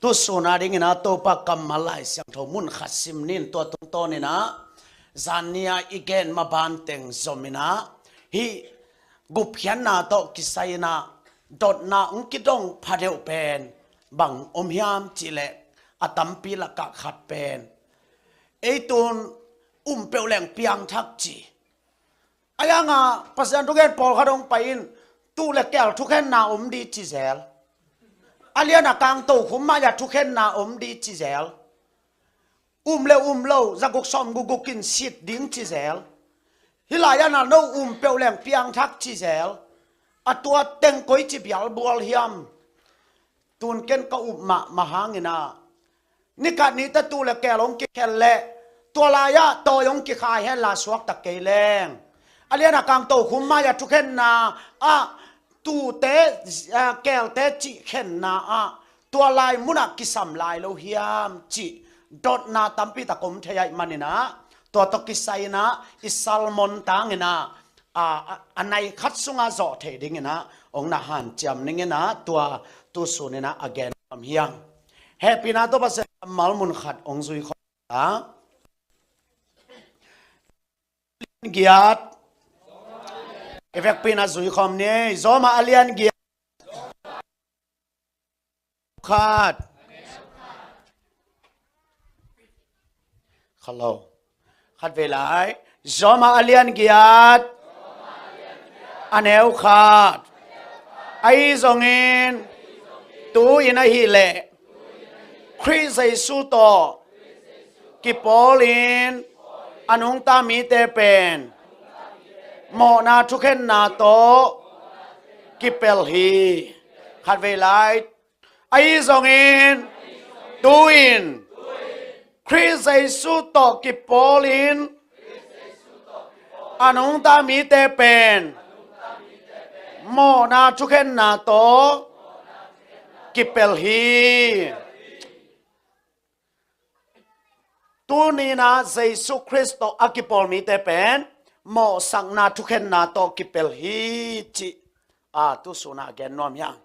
ตุสุนาดิงนะตัวปากกำมาลายเสียงทมุนขัดซิมนินตัวตรงโตนี่นะจานเนียอีเกนมาบานเต็งจอมินะฮีกุบเขียนนาโตกิไซนาดดนาอุกิดงพาเดวเป็นบังอมยามจิเลอตัมปีละกะขัดเป็นไอตุนเปลวแหลงเปียงทักจีอายังอ่ะภาษาทุกแห่งปอลขดงไปอินตู้เล็กแก้วทุกแห่งนาดีจิเซลอาเลียนกลางโตขุมมาอยากทุกแห่งนาดีจิเซลเลวจะกุกซ้อมกุกกินสิดดิ้งจิเซลฮิลายานาโนเปลวแหลงเปียงทักจิเซลอตัวเต็งก้อยจิบยาลบัวเฮียมตุนเก่นก็มาหางินานี่การนี้ตะตู้เล็กแก้วลงกิแค่เละตัวลายะโตยงกิขายให้ลาสวกตะเกยแรงอาเลียนกลางโตขุมมาอยากทุกแห่งนาตูเตแก้วเตจิเข็นนาตัวลายมุนักกิสัมลายโลหิยามจิดดนาตัมปีตะกมเทยมันนะตัวตกิไซนะอิสัลมอนตางนะอันในคัดสุงาจอเทดิงนะองนาหันจำนิงนะตัวสุนนะ again อเฮียงแฮปปี้นะตัวภาษามัลมุนขัดองซุยขเกียรติเอฟเฟกปีน่าสุยคอมเนี่ยโซมาอเลียนเกียรติขาดฮัลโหลขัดเวลาโซมาอเลียนเกียรติอันเอวขาดไอซงอินตูอินฮิเลคริสไอสุโตกิปอลินอนุงตามีเตเป็นโมนาทุกเห็นนาโตกิเปลฮีขัดเวลาไอซงอินตูอินคริสไอสุโตกิปอลินอนุงตามีเตเป็นโมนาทุกเห็นนาโตกิเปลฮีตูนีนาเยซูคริสต์อากิปอลมีเตเป็นโมสังนาทุกเห็นนาโตกิเปลฮีจิตุสุนาแกนนอมยัง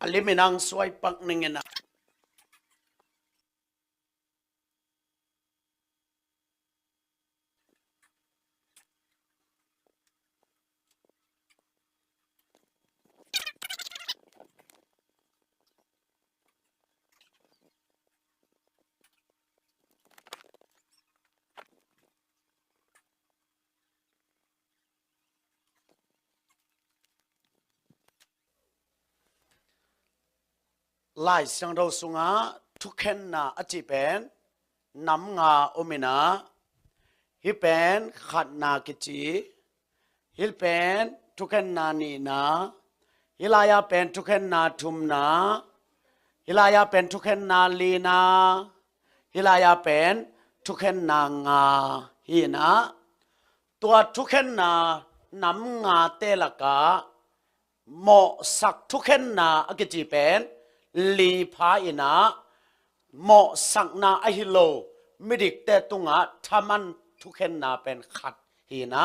อลิมินังสวยปักนึงนะลายเสียงเราสุงาทุกเห็นนาอจิเป็นน้ำงาอมินาฮิเป็นขัดนากิจิฮิเป็นทุกเห็นนานีนาฮิลายาเป็นทุกเห็นนาทุมนาฮิลายาเป็นทุกเห็นนาลีนาฮิลายาเป็นทุกเห็นนางาฮีนะตัวทุกเห็นนาน้ำงาเตลกาโมสักทุกเห็นนาอกิจิเป็นลีพาอินะโมสังนาอหิโลมิดิกเตตุงะทามันทุกเห็นนาเป็นขัดหีนะ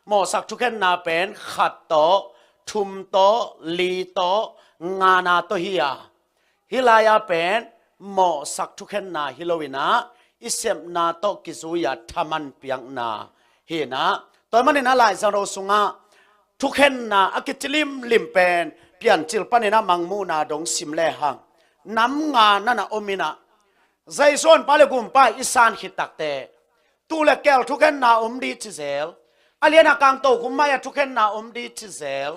โมสักทุกเห็นนาเป็นขัดโตทุมโตลีโตงานาโตฮียาฮิลายาเป็นโมสักทุกเห็นนาฮิโลวินะอิเซมนาโตกิซุยาทามันเปียงนาฮีนะตัวมันนี่นะหลายสังโรสุงะทุกเห็นนาอกิจลิมลิมเป็นเปลี่ยนจิลปันนะมังมูนาดงสิมเลหังน้ำงานนั่นนะอมินะใจส่วนปาเลกุมป้าอิสานขิดตักเตตูเลแก้วทุกเห็นนาดีจิเซลอาเลียนกลางโตกุมมายทุกเห็นนาดีจิเซล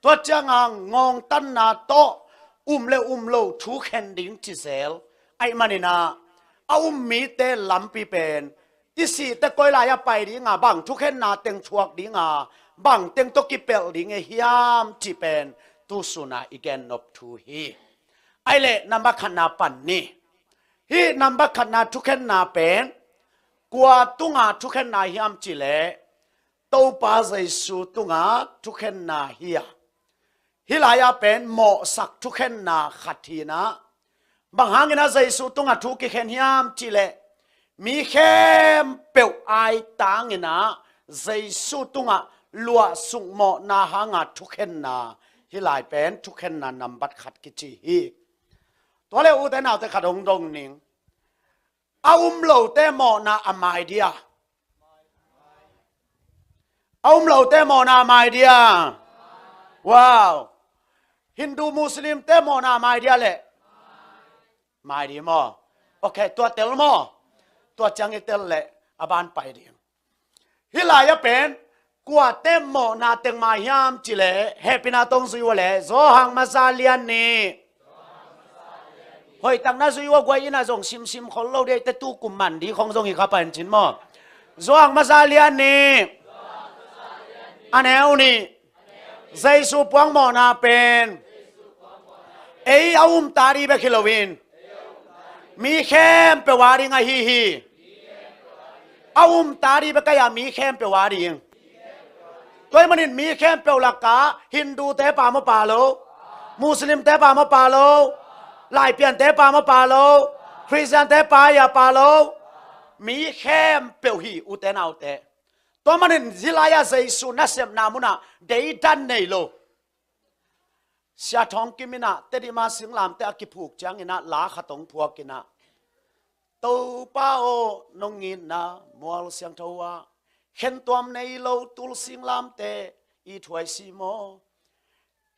ตัวจังงงตันนาโตเลโลทุกเห็นดิ้งจิเซลไอมันนี่นะมีเตลัมปีเป็นอิสิแต่ก้อยลายไปดิ้งบังทุกเห็นนาเต็งชวกดิ้งบังเต็งตกิเปลดิ้งเฮียมจิเป็นตุสุนาอีแกนนบทูฮีไอเล่นับขันนาปันนี่ฮีนับขันนาทุกเห็นนาเป็นกว่าตุงาทุกเห็นนาฮิมจิเลโตปาใจสูตุงาทุกเห็นนาฮิยาฮิลายาเป็นโมสักทุกเห็นนาขัดทีนะบางหางนะใจสูตุงาทุกเห็นฮิมจิเลมีเข้มเปียวไอตางนะใจสูตุงา ลัวสุงหมอนาหางาทุกเห็นนาฮิลายเป็นทุกเห็นนานำบัดขัดกิจิฮีตัวเลอุเตนาแต่ขัดดงนิงอาโลเตหมอนาอามายเดียโลเตหมอนาอามายเดียว้าวฮินดูมุสลิมเตหมอนาอามายเดียเลยไม่ดีมั้งโอเคตัวเตลมั้งตัวจังเตลเลยอาบานไปเดียงฮิลายเป็นกว่าเต็มหมอนาเต็งมาหยามจิเลเฮปินาตงสุยวะเลโซหังมาซาเลียนนี่เฮ้ยตั้งนั้นสุยวะกว่ายินาส่งซิมคนเราได้แต่ตู้กุมมันดีของส่งอีกขับไปจินมั้งโซหังมาซาเลียนนี่อันเอวนี่ใจสุปวงหมอนาเป็นอุ้มตาดีเบคิโลวินมีแคมเปวาริงฮีอุ้มตาดีเบกยามีแคมเปวาริงตัวมันมีแคมเปวลักกาฮินดูเตปามปาโลมุสลิมเตปามปาโลลายเปลี่ยนเตปามปาโลคริสเตียนเตปายาปาโลมีแคมเปวฮีอุเตนาอุเตตัวมันจิลายาเซซุนัสเซมนามุนาเดยดันเนโลเสียท้องกิมินะเตดิมาสิงลามเตอกิผูกจังอินะลาขตงพวกินะตูป้าโอนงอินะมัวลเสียงทัวเห็นตัวในโลตุลสิงลามเตอีถวยซีโม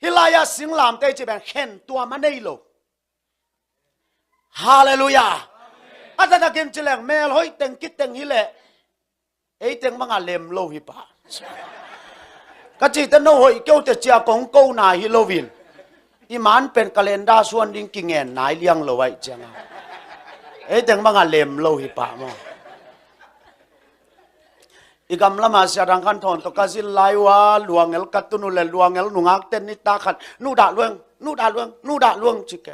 ฮิลายาสิงลามเตจะเป็นเห็นตัวมันในโลฮาเลลูยาอาจารย์กินจิเลงเมลหอยเต็งกิดเต็งฮิเลเต็งมังอาเลมโลฮิปะก็จีตโนหอยเกี่ยวแต่เจ้ากงกูนาฮิโลวินอีมันเป็นกาเลนดาส่วนดิ้งกิงเงินนายเลี้ยงเราไว้จังแต่งบางอันเล่มโลหิปะมั้งอีกำละมาเสียดังขันทอนตกสิลไลวะลวงเอลกัตตุนุเลลวงเอลนุงักเต้นนิตาขัดนูด่าลวงจิกเก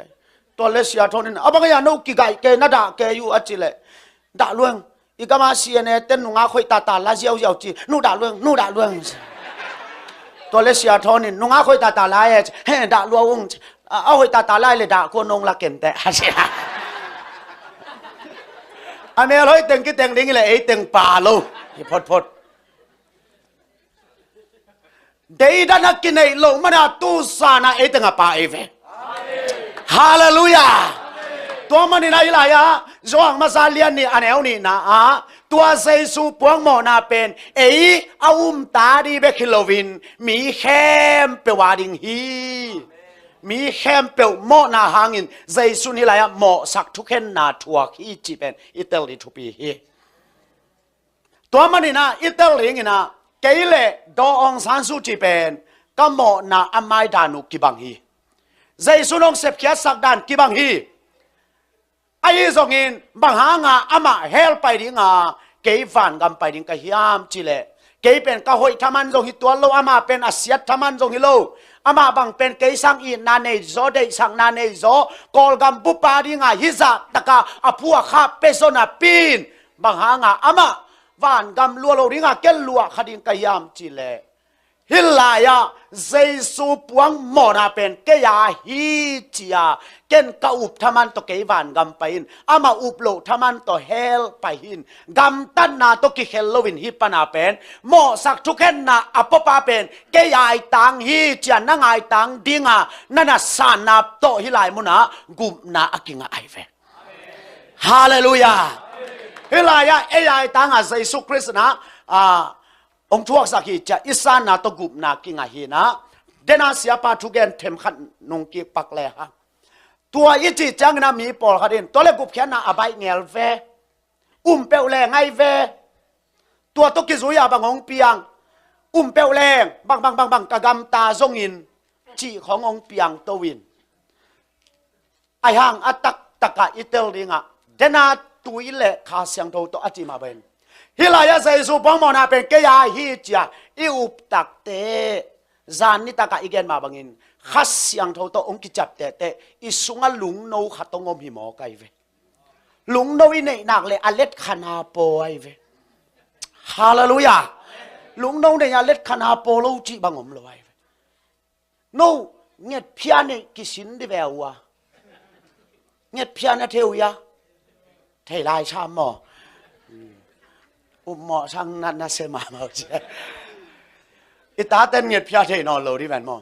ตัวเลเสียทอนินอบางอย่างนูกิไกเกน่าด่าเกอยู่อัจจิเลด่าลวงอีกมาเสียเนี่ยเต้นนุงักคอยตาลาเจียวจีนูด่าลวงตัวเลเสียทอนินนุงักคอยตาลายเฮ้ด่าลวงเอาคอยตาลายเลยด่าคนนงละเก็นแต่อาเซียอเมริกาเต็งกิเต็งดิ้งเลยเต็งป่าโลพดเดี๋ยวนักกินไอ้โลมันอะตู้สานะเต็งป่าเวฮาเลลูยาตัวมันนี่นายลายะจวงมาซาเลียนนี่อันเอวนี่นะตัวเซซูปวงหมอนาเป็นอุ้มตาดีเบคิโลวินมีแคมเปวาดิงฮีมีแคมเปลหมอนาหางินใจสุนิลายะหมอสักทุกเห็นนาทัวฮีจีเป็นอิตาลีทุปีฮีตัวมันนี่นะอิตาลีนี่นะเกลเลดอองซานซูจีเป็นก็หมอนาอามายดานุกิบังฮีใจสุนองเสพเขียสักดานกิบังฮีไอ้ส่งอินบางหางาอามาเฮลไปดิงาเกยฟันกันไปดิงก็ฮิยามจิเลเกยเป็นก็หอยทามันส่งฮิตัวโลอามาเป็นอาเซียทามันส่งฮิโลอามาบังเป็นเกยสังอินนาเนโซเดสังนาเนโซกอลกัมปุปาดิงาฮิซาตะกาอพัวคาเปโซนาปีนบางหางาอามาวันกัมลัวโลดิงาเกลลัวคดิงก็ฮิยามจิเลฮิลายาเจสุปวงหมอนาเป็นเกยาฮีจียาเกนกะอุบทามันตอเกยวันกัมไปอินอามาอุบโลทามันตอเฮลไปอินกัมตันนาตอกิเฮลโลวินฮิปนาเป็นหมอสักทุกเห็นนาอปปาเป็นเกยาไอตังฮีจียนังไอตังดิงานั่นน่ะสานาโตฮิลายมุนากุมนาอกิงไอเวฮาเลลูยาฮิลายาไอตังอาเจสุคริสนะองค์ทวกสักฮีจะอิสานาตกุบนากิงาฮีนะเดนาเสียปาทุเกนเทมขันนงกีปักเลยฮะตัวอิจิจังนามีปอลขัดินตัวเล็กกุบแค่นาอบายเงลเวเปลแรงไงเวตัวตกิจุยาบังองเปียงเปลแรงบังกะกำตาทรงอินจีขององเปียงตวินไอห่างอัตักตะกะอิเตลดิงะเดนาตุยเละคาเสียงโตอจิมาเป็นฮิลายาเซซูปองมอนาเป็นเกยาฮีจียอิอุปตักเตจานนิตากะอีเกนมาบังอินขัดเสียงเท่าตัวองกิจับเตอิสุงะลุงโนขัดตงอมหิมอไกเวลุงโนอินเนนักเลยอเล็ดขนาโปไอเวฮาเลลูยาลุงโนเนี่ยอเล็ดขนาโปโลจิบังอมโลไอเวโนเงียบเพียนกิสินดิเววะเงียบเพียนเทวยาเทลายชามหมอหมอช่างนั้นนะเสมาเมาเจ อิตาเต็นเงียดพิอาเทนอโลดิแวนมอ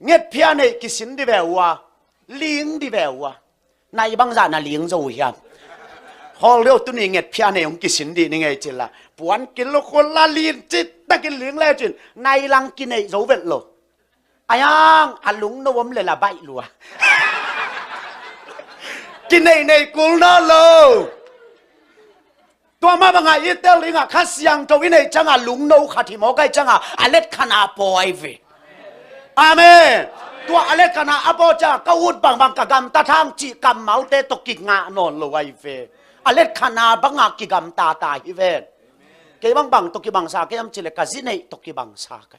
เงียดพิอาเนกิสินดิแววะลิงดิแววะนายบังจานาลิงจะวิ่งฮอลเลี้ยวตุนี่เงียดพิอาเนองกิสินดีนี่ไงจิละปวนกินโลคนละลิงจิตตะกินลิงแล้วจินนายลังกินไอ้โจเวตโลอายังอาลุงนวมเลยละใบลัวกินในกุลน่าโลตัวมาบังไงอีเตลิงอ่ะข้าเสียงตัววินัยจังอ่ะลุงโนขัดที่หมอไก่จังอ่ะอเล็ดขนาปอยเวอาเมนตัวอเล็ดขนาอโปจ้าก็อุดบังบังกะกำตาทางจีกำเมาเตตกิกงานอนโลไวเวอเล็ดขนาบังกิกำตาตาฮิเวเกบังบังตกิบังสาเกมจิเลกะซินัยตกิบังสาไก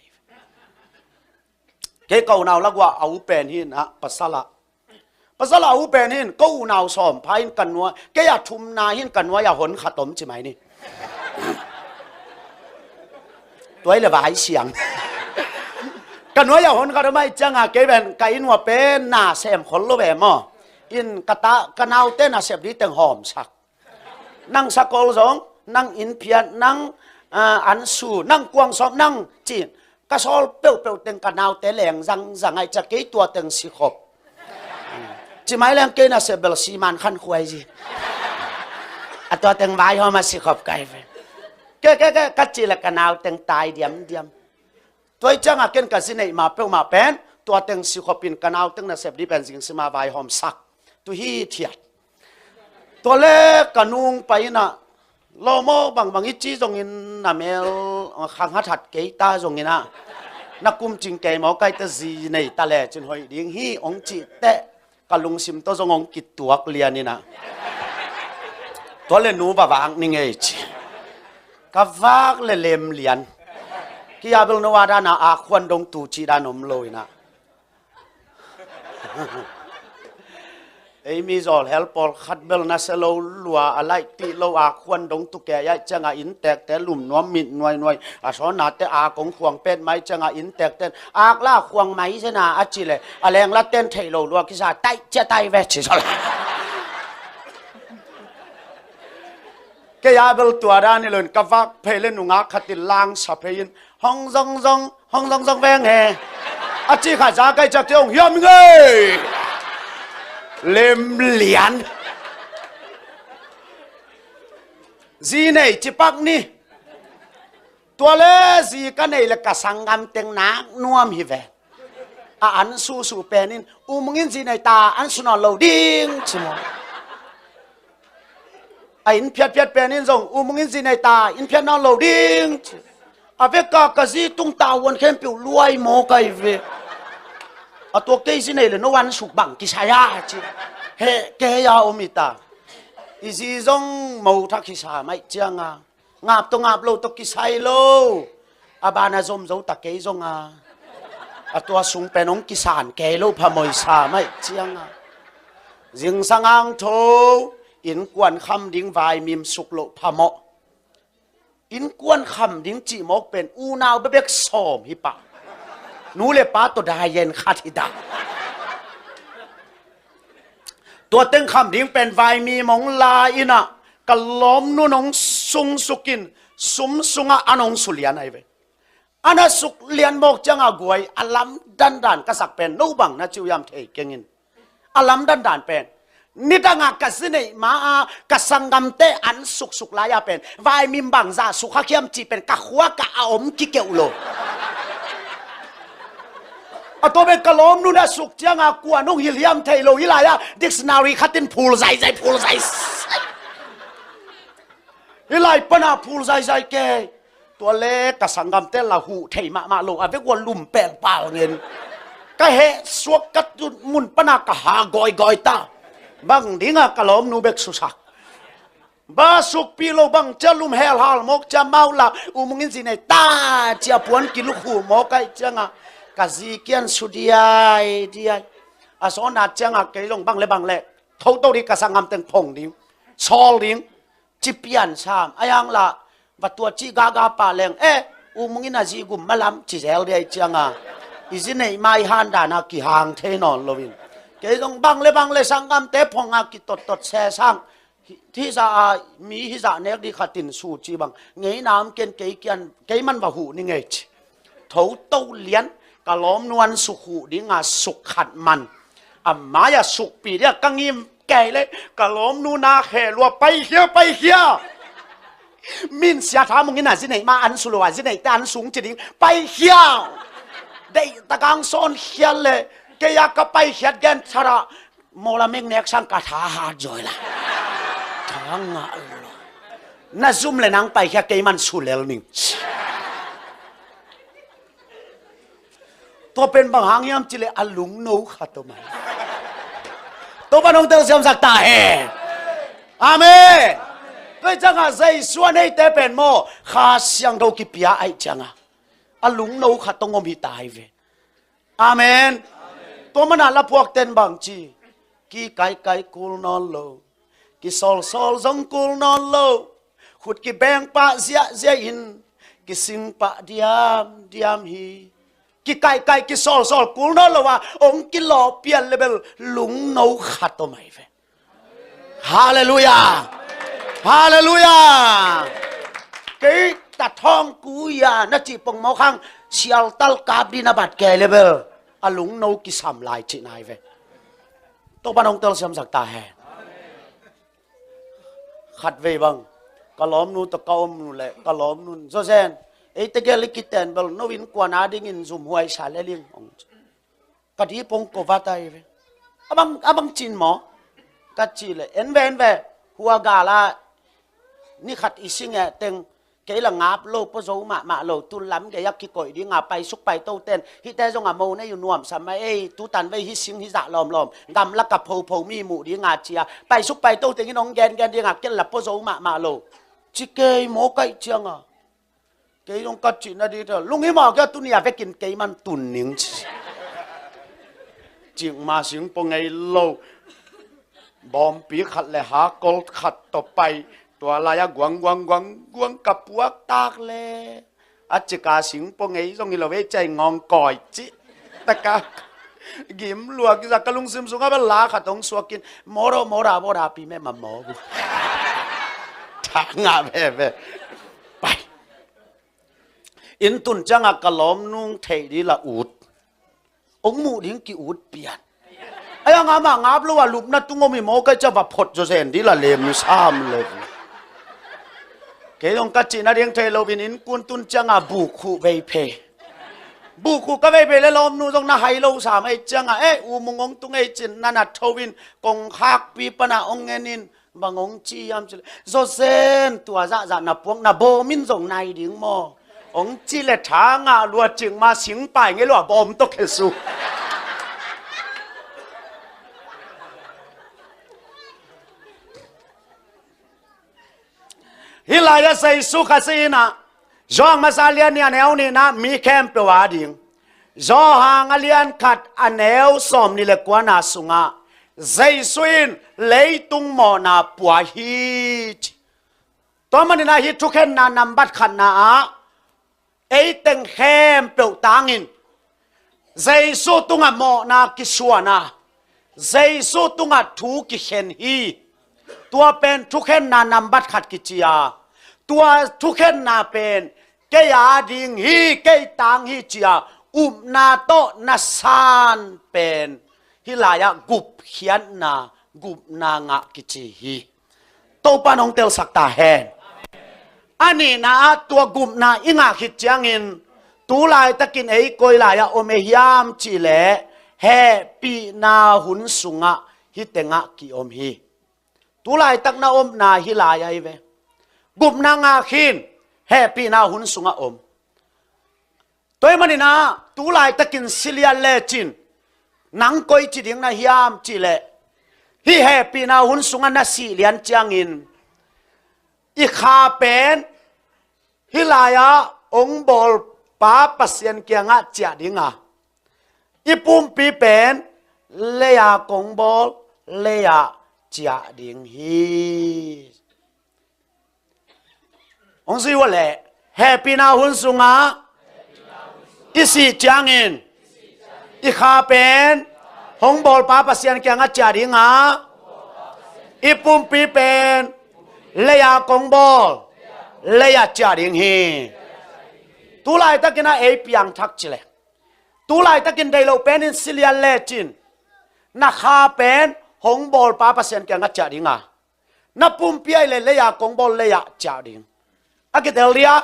เกเกาหนาวลักว่าเอาเป็นหินฮะปัสสละภาษาเราเป็นหินก็อุณาวสอมพายกันนัวแกอยากทุมนาหินกันนัวอยากหนขัดตมใช่ไหมนี่ตัวเลยว่าให้เสียงกันนัวอยากหนขัดไม่จังอ่ะแกเป็นไก่นัวเป็นหน้าแซมคนรู้แบบมั้งอินกะตะกันเอาเต้นหน้าแซมดีแต่งหอมสักนั่งสักกอลสองนั่งอินเพียนนั่งอันสูนั่งกวางสอบนั่งจีนกระสอบเปรี้ยวๆเต็งกันเอาเต้แหลงจังไงจะเกยตัวเต็งสีขบจิไม่เลี้ยงเกน่าเสเบลซีมันขันคุยจีอัตัวเต็งใบเขามาสิขบไก่เว้แกกัดจีละกันเอาเต็งตายเดียมตัวจังอาเกนกันสิเนี่ยมาเปล่ามาเป็นตัวเต็งสิขบินกันเอาเต็งน่าเสบดีเป็นสิ่งสิมาใบหอมสักตัวฮีเทียดตัวเล็กกันนุ่งไปน่ะโลโมบางอีจีตรงนี้น่ะเมลขังหัดหัดเกยตาตรงนี้น่ะนักกุมจิงเกยหมอไก่ตะซีในตะแหล่จนหอยดิ้งฮีองจีเตะกลุงซิมตัวจงองกิดตัวเกลียนี่นะตัวเล่นนูบะวางนี่ไงจีกับวากเล่มเลียนที่อาเบลนวาดานะอาควันดงตูจีดานมลอยนะไอ้มีจอลเฮลปอลขัดเบลนัสโลลัวอะไรตีโลอาควันดงตุแกยะจังอินแตกแต่ลุ่มน้อมมิดหน่วยอาสอนาแต่อากงขวงเป็นไม้จังอินแตกแต่อากล่าขวงไม้ชนะอาจิเลยอะไรงละเต้นเทโลลัวกิซาไตจะไตเวชิสละแกยาเบลตัวด้านนี่เลยกับวักเพลนุงาขัดติลางสับเพยินห้องซองแวงแฮอาจิขาจาก็จะเกี่ยวยอมเงยเล่มเหรียญจีเนยจิปักนี่ตัวเล่จีกันเนยละกะสังกำเต็งนักนวมฮิเวอันสู้เป็นนินมงอินจีเนยตาอันสุนอลาวดิ้งชิมอินเพียดเป็นนินส่งมงอินจีเนยตาอินเพียดนอลาวดิ้งอาเวกากะจีตุงตาวันเข้มปิวรวยโมกไอเวตัวเกย์สิเนี่ยเลยนวันสุกบังกิชายาจีเฮเกยาอมิตาอีซีจงมูทักกิชาไม่เจียงงาบตงาบโลตกิชายโลอาบานาจมโจตะเกยจงตัวสุงเป็นองกิสานเกยโลพมอยชาไม่เจียงยิงสังอังโทอินกวนคำดิ้งวายมิมสุกโลพมออินกวนคำดิ้งจีมกเป็นอูนาวเบกสอมฮิปะนูเลป้าตัวได้เย็นขาดที่ดาตัวเต็งคำดิ้งเป็นไวมีมงลาอินะกะล้อมนูนงสุงสุกินสุงอันงสุเลียนไอเวอันนั้นสุเลียนบอกจังอากวยอัลลัมดันกษักเป็นนูบังนะจิวยามเทเกงินอัลลัมดันเป็นนิดังกัสเนมากสังกำเตอันสุกลายาเป็นไวมีบังซาสุขเขียมจีเป็นกะขัวกะอมกิเกอุโลตัวเป็นกะล้อมนู่นนะสุกเจียงกัวนุ่งฮิลิยมเทโลฮิลายะดิกชันนารีขัดตินพูลใจพูลใจฮิลายปนาพูลใจแกตัวเล็กกสังกำเตละหูเทมาโลอาเวกวนลุ่มแปลงเปล่าเงินก็เหสวกกัดจุดมุนปนากะหากอยตาบังดิ้งกะล้อมนูเบกสุสักบาสุกปีโลบังจะลุ่มเฮลฮาลมกจะเมาละมุงินสิเนตาเจียปวนกิลุหูมกไอเจียงกะซีเกียนสุดีไอดีไออาสอนาเจียงเกยลงบังเล่ทาวตัวนี้กะสังกำเต็งพงดิ้งซอลดิ้งจิเปียนชามอายังละวัดตัวจีกากาปาเลงมุงินอาจีกุมมาลำจีเซลเดียเจียงอิสิเนไม่ฮันดานากิหางเทนอนโลวินเกยลงบังเลสังกำเตพงกิตดแช่สังที่จะมีฮิจาเนกดีขัดตินสูจีบังเงยน้ำเกยมันว่าหูนี่ไง โถโตเลียนกะล้อมนวลสุขุดิงาสุขขัดมันอัมมายาสุขปีเดียกังยิมแก่เลยกะล้อมนูนาแขลัวไปเฮียมินเสียถามมึงนี่น่ะสิไหนมาอันสุลวาสิไหนแต่อันสูงจิดิงไปเฮียได้ตะกังซ้อนเฮียเลยแกอยากก็ไปเฮียแกนชระโมลาเมงเนกสังกะทาหาจอยละทางอ่ะน่าซุ่มเลยนางไปเฮียแกมันสุเลลนิงตัวเป็นบางหางยามจิเลอลุงโนขัดตัวมันตัวบ้านองเตอร์เสียมสักตาเฮอาเมนก็จังอ่ะใจส่วนให้แต่เป็นโมข้าเสียงเรากิเปียไอจังอ่ะอลุงโนขัดตรงอมหิตายเวอาเมนตัวมันละพวกเต้นบางจีกีไก่กูลนอนโลกีซอลจงกูลนอนโลขุดกีแบงปะเสียอินกีสิงปะเดียมฮีกิไก่กิซอลกูนอลว่าองกิลอเปียนเลเบลลุงโนขัดตัวไม่เฟฮาเลลูยากิตัดทองกูยาณจิปงเมาคังเชียลตัลกาบดีนบัดแกเลเบลอลุงโนกิสามลายจินายเฟตัวบ้านองเตลเสียมสักตาแฮขัดเวบังกะล้อมนูตะกอมนูแหละกะล้อมนูโซเซนไอ้ตะเกลิกิเตนเบลโนวินกว่านาดิ่งินซุมหวยสาเลลิงองกะดีปงโกวาตายเวอบังจินหมอกะจิเลเอ็นเวหัวกาลานี่ขัดอีสิงเต็งเกละงาบโลปโซมาโลตุลำแกยักกิก่อยดีงาไปสุกไปโตเต้นฮิเตจงอะโมในอยู่นวมสมัยไอ้ตุตันไว้ฮิสิงฮิจะลอมกำละกับโพมีหมู่ดีงาเจียไปสุกไปโตเต้นน้องแกนดีงาเกละปโซมาโลจิเกยหมอไก่เจียงอ่ะเกยต้องกัดจินนะดีเถอะลุงฮิหมอแกตุนอยากไปกินเกยมันตุนหนิงจิงมาสิงปงไงโลบอมปีขัดเลยหากอลขัดต่อไปตัวลายกวงกับพวกตากเลยอาจจะกาสิงปงไงตรงนี้เราไว้ใจงองก่อยจิตะกากิมลวกจากกะลุงซึมสุงก็เป็นลาขัดตรงสวกินโมราปีแม่มาหมอกูทางาเพ่ไปอินตุนจังกะล้อมนุ่งเทดีละอูดองมูดิ้งกิอูดเปียนไอ้งาบรู้ว่าลุบนัดตุ้งมีโมก็จะว่าพดจะเห็นดีละเลมซ้ำเลยเกยองกัจจินาเรียงเทโลวินินกุนตุนจังบุคูเวเพบุคูก็เวเพเลยล้อมนูตรงน่ะไฮโลสามไอ้จังอูมงงตุงไอ้จินนั่นน่ะทวินกงฮักปีปนะองเงินินบางองจียามจิโซเซนตัวจะน่ะพวกน่ะโบมินส่งในดิ้งโมองจีเลทางอ่ะลัวจึงมาสิงไปไงลัวบอมตกเฮซูฮิลายาใส่สุขสีนะจองมาซาเลียนเนี่ยแนวนี้นะมีแคมเปวาดิงจอหางเลียนขัดอันแนวสมนี่เล็กกว่านาสุงะใจสุนเลยตุงหมอนาปัวฮิตตัวมันนี่นะฮิตทุกแค่นานำบัดขันนาไอ้เต็งแคมเปวตางินใจสุตุงะหมอนากิสวนาใจสุตุงะทูกิเห็นฮีตัวเป็นทุกแค่นานำบัดขัดกิจยาตัวทุกแค่นาเป็นเกยาดิงฮีเกยตังฮีจียนาโตนาซานเป็นฮิลายะกุบเขียนนากุบนางะกิจิฮีโตปานองเตลสักตาแฮนอันนี้นะตัวกุบนาอิงะขิดจังอินตูลายตะกินไอ้กอยลายะโอเมยามจิเลแฮปีนาหุนสุงะฮิเตงะกิอมฮีตูลายตักนาอมนาฮิลายะเวกุบนางาขินแฮปีนาหุนสุงะอมตัวมันนี่นะตูลายตะกินซิเลียเลจินนังกอยจิดิงนาฮิยามจิเลฮิแฮปีนาหุนสุงะนาซิเลียนจังอินอีขาเป็นฮิลายะองบอลป้าปัสยันเกียงะเจดิงะอีปุ่มปีเป็นเลียกงบอลเลียเจดิงฮีองสิวะเลแฮปีนาหุนสุงะอีสีจังอินอีขาเป็นหงบอลป้าปัสยันเกียงะเจดิงะอีปุ่มปีเป็นเลียกงบอลเลียเจดิงฮี tu lai takina ei piang thak chile tu lai takin dei lo pen in silian le chin na kha pen hong bol pa pasien kyang cha dinga na pum piai le ya kong bol le ya cha ding akitel dia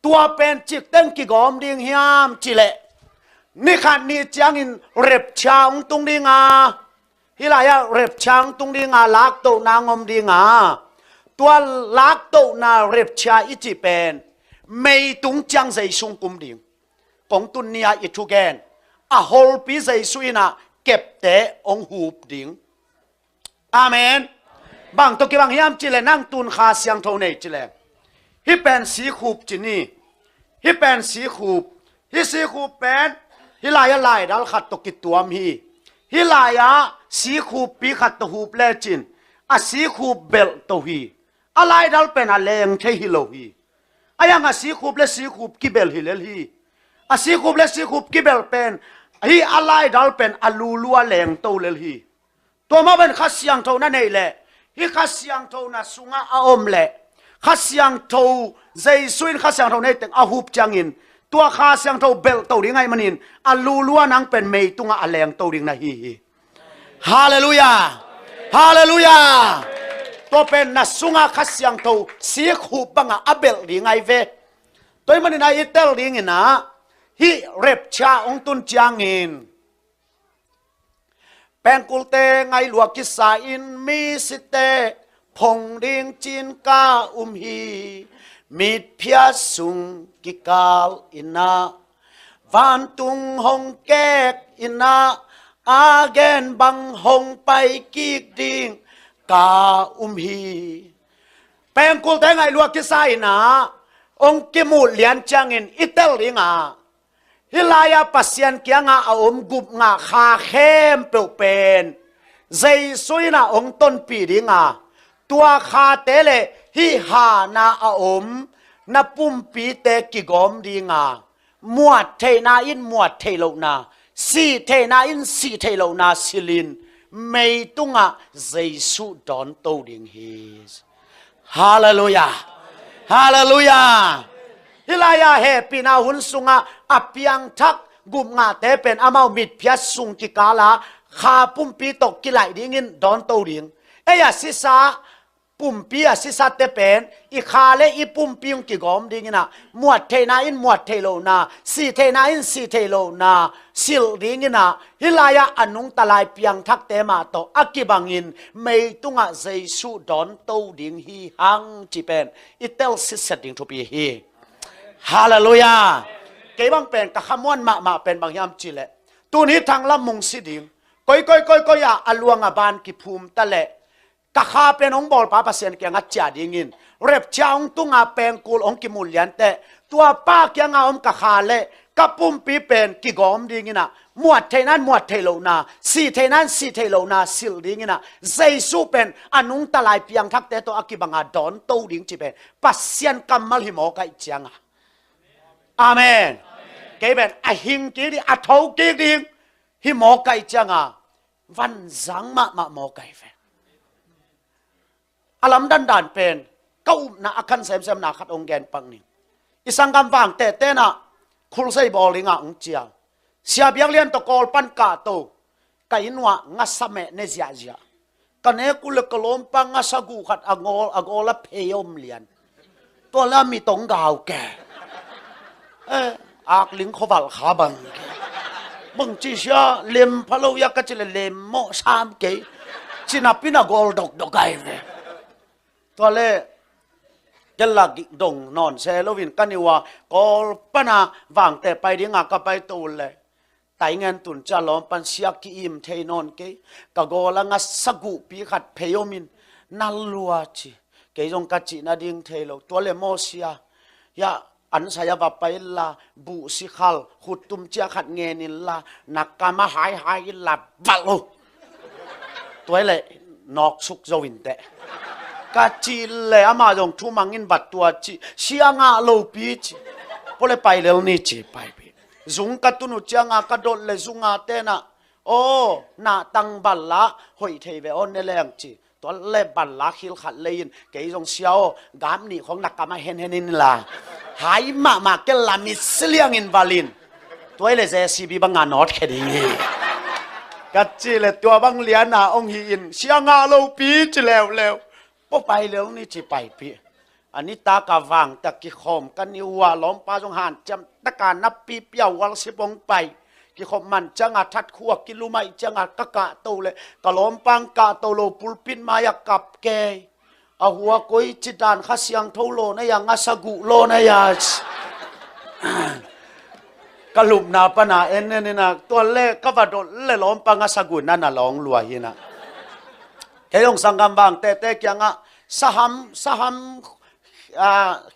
tua pen chik teng ki gom ding hiam chile ni khan ni chang in rep chang tung dinga hilaya rep chang tung dinga lak to na ngom dinga tua lak to na rep cha ichi pen mei tung chang sei sung kum ding kong tun nia i thu gen a hol pi sei suina kep te ong hup ding amen bang to ki bang hiam chile nang tun kha siang tho nei chile hi pen si khup chini hi pen si khup hi si khup pen hi laya lai dal khat to ki tuam hi laya si khup pi khat to hup le chin a si khup bel to hi a lai dal pen a leng the hi lo hi ayang a si khup le si khup ki bel hi le hi a si khup le si khup ki bel pen hi a lai dal pen a lu lua leng to le hi to ma ben kha siang tho na nei le hi kha siang tho na sunga a om le kha siang tho zai suin kha siang tho nei teng a hup changin tua kha siang tho bel to ri ngai manin a lu lua nang pen mei tunga a leng to ring na hi hallelujah hallelujah to pen na sunga kha siang tho si khup banga a bel ri ngai ve toy manin a itel ring ina hi rep cha ong tun changin pengkul te ngai lua ki sa in mi site phong ding chin ka hi mit phia sung ki kal ina van tung hong kek ina again bang hong pai ki ding ka hi pengkul te ngai lua ki sa ina ong ki mu lian changin itel ringa hilaya pasien kia nga aom gup nga kha khem pe pen zai suina ong ton pi ringa tua kha tele hi ha na aom na pum pi te ki gom ringa muat the na in muat the lo na si the na in si the lo na silin mei tunga zai su don to ding his hallelujah hallelujah hilaya he pina hun sunga apiang thak gum nga te pen amau mit phia sung ki kala kha pumpi tok ki lai ding in don to ding eya sisa pumpi a sisa te pen I kha le I pumpi ung ki gom ding ina muat the na in muat the lo na si the na in si the lo na sil ding ina hilaya anung talai piang thak te ma to akibangin mei tunga jesu don to ding hi hang chi pen itel siset ding to pi hi hallelujah cái bang pen ka khamon ma pen bang yam chile tu ni thang lam mung si ding koi ya aluanga ban ki phum ta le ka kha pen ong bol pa pasien ke nga cha ding in rep chaung tunga pen kul ong ki mulyan te tua pa kya nga om ka kha le ka pum pi pen ki gom ding ina muat thainan muat thailo na si thainan si thailo na sil ding ina jesu pen anung talai piang thak te to akibanga don to ding chi pen pasien kamal hi mo kai chianga amen cái bên a hình cái đi a thâu cái đi hi mò cày chăng à văn dáng mà mò cày về alam dan dan pen câu na akan xem na khát ông gen pang ni isang gam vang te na khul sei bol linga ung chia sia biang lian to kol pan ka to kai nwa nga same ne zia kane kul kolom pang nga sagu khat agol la pheyom lian to la mi tong gao ke ác lính khó vào khá bằng bằng chỉ xia lem phalo ya cái chỉ là lem mo sam cái chỉ là pina gold độc cái này to le cái là đồng non xe lo vin kaniwa gold pana vàng te pai đi ngạc cái pai tu le tai ngan tun cha lom pan sia ki im thei non cái gold là ngắt sagu pi khát pheyomin nalua chi cái dòng cái chỉ na ding thei lo to le mo sia ya an saya bapai la bu si khal khutum chia khat nge ni la nakama hai la balo toy le nok suk zowin te ka chi le ama jong thu mangin bat tua chi sianga lo pi chi pole pai le ni chi pai pi zung ka tunu chianga ka dol le zunga te na o na tang balla hoi thei ve on ne leng chi to le balla khil khat lein ke jong siao gam ni khong nakama hen in la หายมาเกลามิสเลียงอินวาลินตัวเลยเจซีบีบังงานนอตแค่นี้กัดจีเลยตัวบังเลียนาองฮีอินเสียงาโลปีจะแล้วพอไปแล้วนี่จะไปปีอันนี้ตากะวังตะกิคมกันนิวาล้อมปลาจงหานจำตะการนับปีเปียววัลสิบงไปกิคมมันจังอาทัดขัวกิลุไม่จังอากะกะโตเลยกะล้อมปังกะโตโลปุลปินมายากับแกอาหัวกุยจิดานข้าเสียงโทโลนะยังอาสกุโลนะยากะลุมนาปนาเอ็นนี่นะตัวเล็กก็ว่าโดนเล่ล้อมปังอาสกุนั่นน่ะร้องรัวหินะแค่ยงสังกัมบางเตะๆยังอ่ะสหัม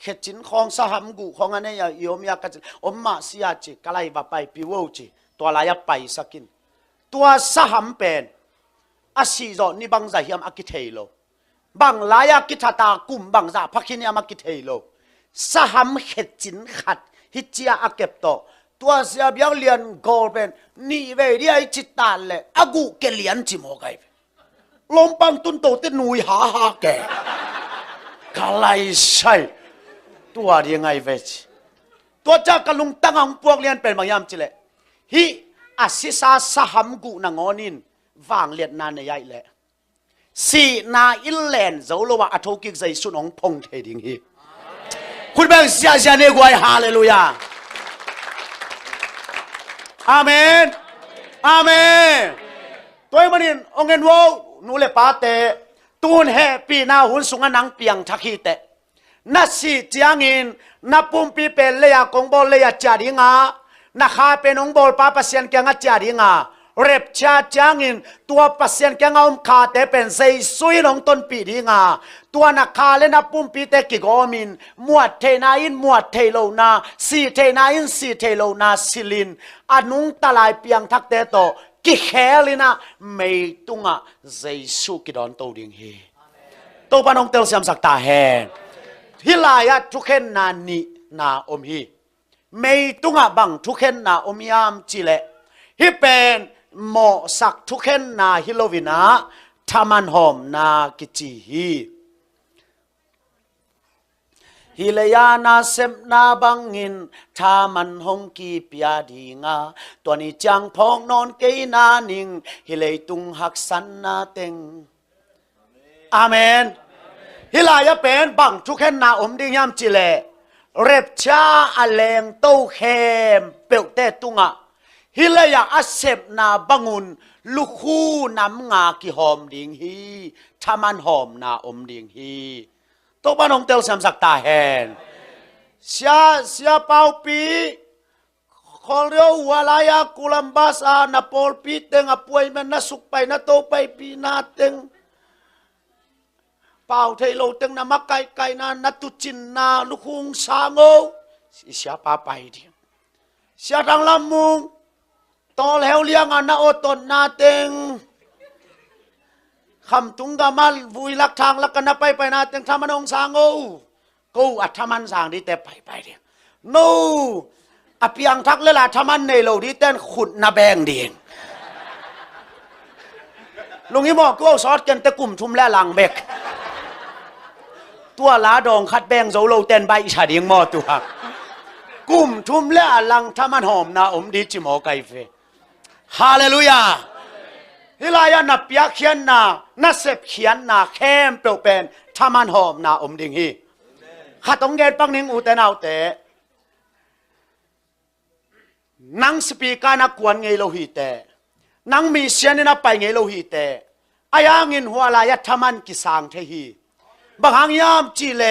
เขจินของสหัมกุของอันนี้ยอมยากกันอมมาเสียจีกะไลบะไปปิวจีตัวลายไปสักินตัวสหัมเป็นอาศิโรนี่บังใจยามอากิเทโลบังลายกิทตากุมบังจ่าพักนี่ยามอากิเทโลสหัมเขจินขัดฮิจิอาอาเก็บโตตัวเสียบยาวเลียนโกลเป็นนี่เวรีไอจิตตาเลอากุเกเลียนจิโมไกลมปังตุนโตเตนุยหาแกกะไลใช่ตัวยังไงเวชตัวจากกะลุงตั้งองพวกเรียนเป็นบางยามจิเลฮิอาศิสาสหัมกุนางอนินวางเลียนนานในใหญ่แหละสีนาอิลแลนโจโลวาอัทโกิกใจสุนองพงเทดิงฮีคุณแบงเสียเนกวยฮาเลลูยาอาเมนอาเมนตัวมันนี่องเงินโวนูเลปาเตตูนเฮปีนาหุนสุงนังเปียงทักฮีเตนัสสีจางอินนับปุ่มปีเป็นเลยากงบอลเลยจาริงานักข้าเป็นองบอลป้าปัสยันแกงจาริงาเร็บชาจางอินตัวปัสยันแกงอมขาเตเป็นใจซุยลงต้นปีดีงาตัวนักข้าเล่นนับปุ่มปีเตกิกอมินมวดเทนาอินมวดเทโลนาสีเทนาอินสีเทโลนาซิลินอนุงตะลายเปียงทักเตโตกิแคลินะไม่ตุงะเจสุกิดอนโตดิงเฮโตปานองเตลเสียมสักตาแฮฮิลายะทุกเข็นนานีนาอมฮีไม่ตุงะบังทุกเข็นนาอมยามจิเลฮิเป็นหมอสักทุกเข็นนาฮิโลวินาทามันหอมนากิจิฮีฮิเลยานาเซมนาบังอินทามันหงกีเปียดีงาตัวนี้จังพองนอนเกยนานิงฮิเลยตุงหักสันนาเต็งอาเมนฮิลายะเป็นบังทุกแห่งนาอมดิ่งยามจิเลเร็บชาอเลงโตเข้มเปิลเตตุงะฮิเลยาอัเซมนาบังุนลูกคู่น้ำงากิหอมดิ่งฮีทามันหอมนาอมดิ่งฮีตัวบ้านองเตลสามสักตาแหนเสียเปาปีขอเรียววาลายากุลัมบาสานาโปลปีเต็งอป่วยมันน่าสุกไปน่าโตไปปีนาเต็งเปาเทโลเต็งนามักไก่นาตุจินนาลูกหุงสางโอเสียปาไปดิเสียทางลำมุงตอแล้วเลี้ยงนาโอตนนาเต็งคำตุงกามาวุยลักทางลักกันไปนาเต็งทามันองสางโอกูอัฐมันสางดีแต่ไปเดียวนู่อภิยังทักเลล่ะทามันในโลดีเต้นขุดนาแบงเดียงลุงยี่บอกกูซอสกันแต่กลุ่มชุมและหลังเบกตัวลาดองคัดแบงโซโลเต้นใบฉาเดียงมอตัวกลุ่มชุมและหลังทามันหอมนาอมดีจิโมไกเฟฮาเลลูยาฮิลายานับยักเขียนนาเสพเขียนนาเข้มเปลวเป็นทามันหอมนาอมดิ่งฮีข้าต้องเกณฑ์ปังนิงอุเตนเอาเตนังสปีกานักกวนไงโลหิเตนังมีเสียนนับไปไงโลหิเตอายังอินหัวลายทามันกิสังเทฮีบางยามจีเล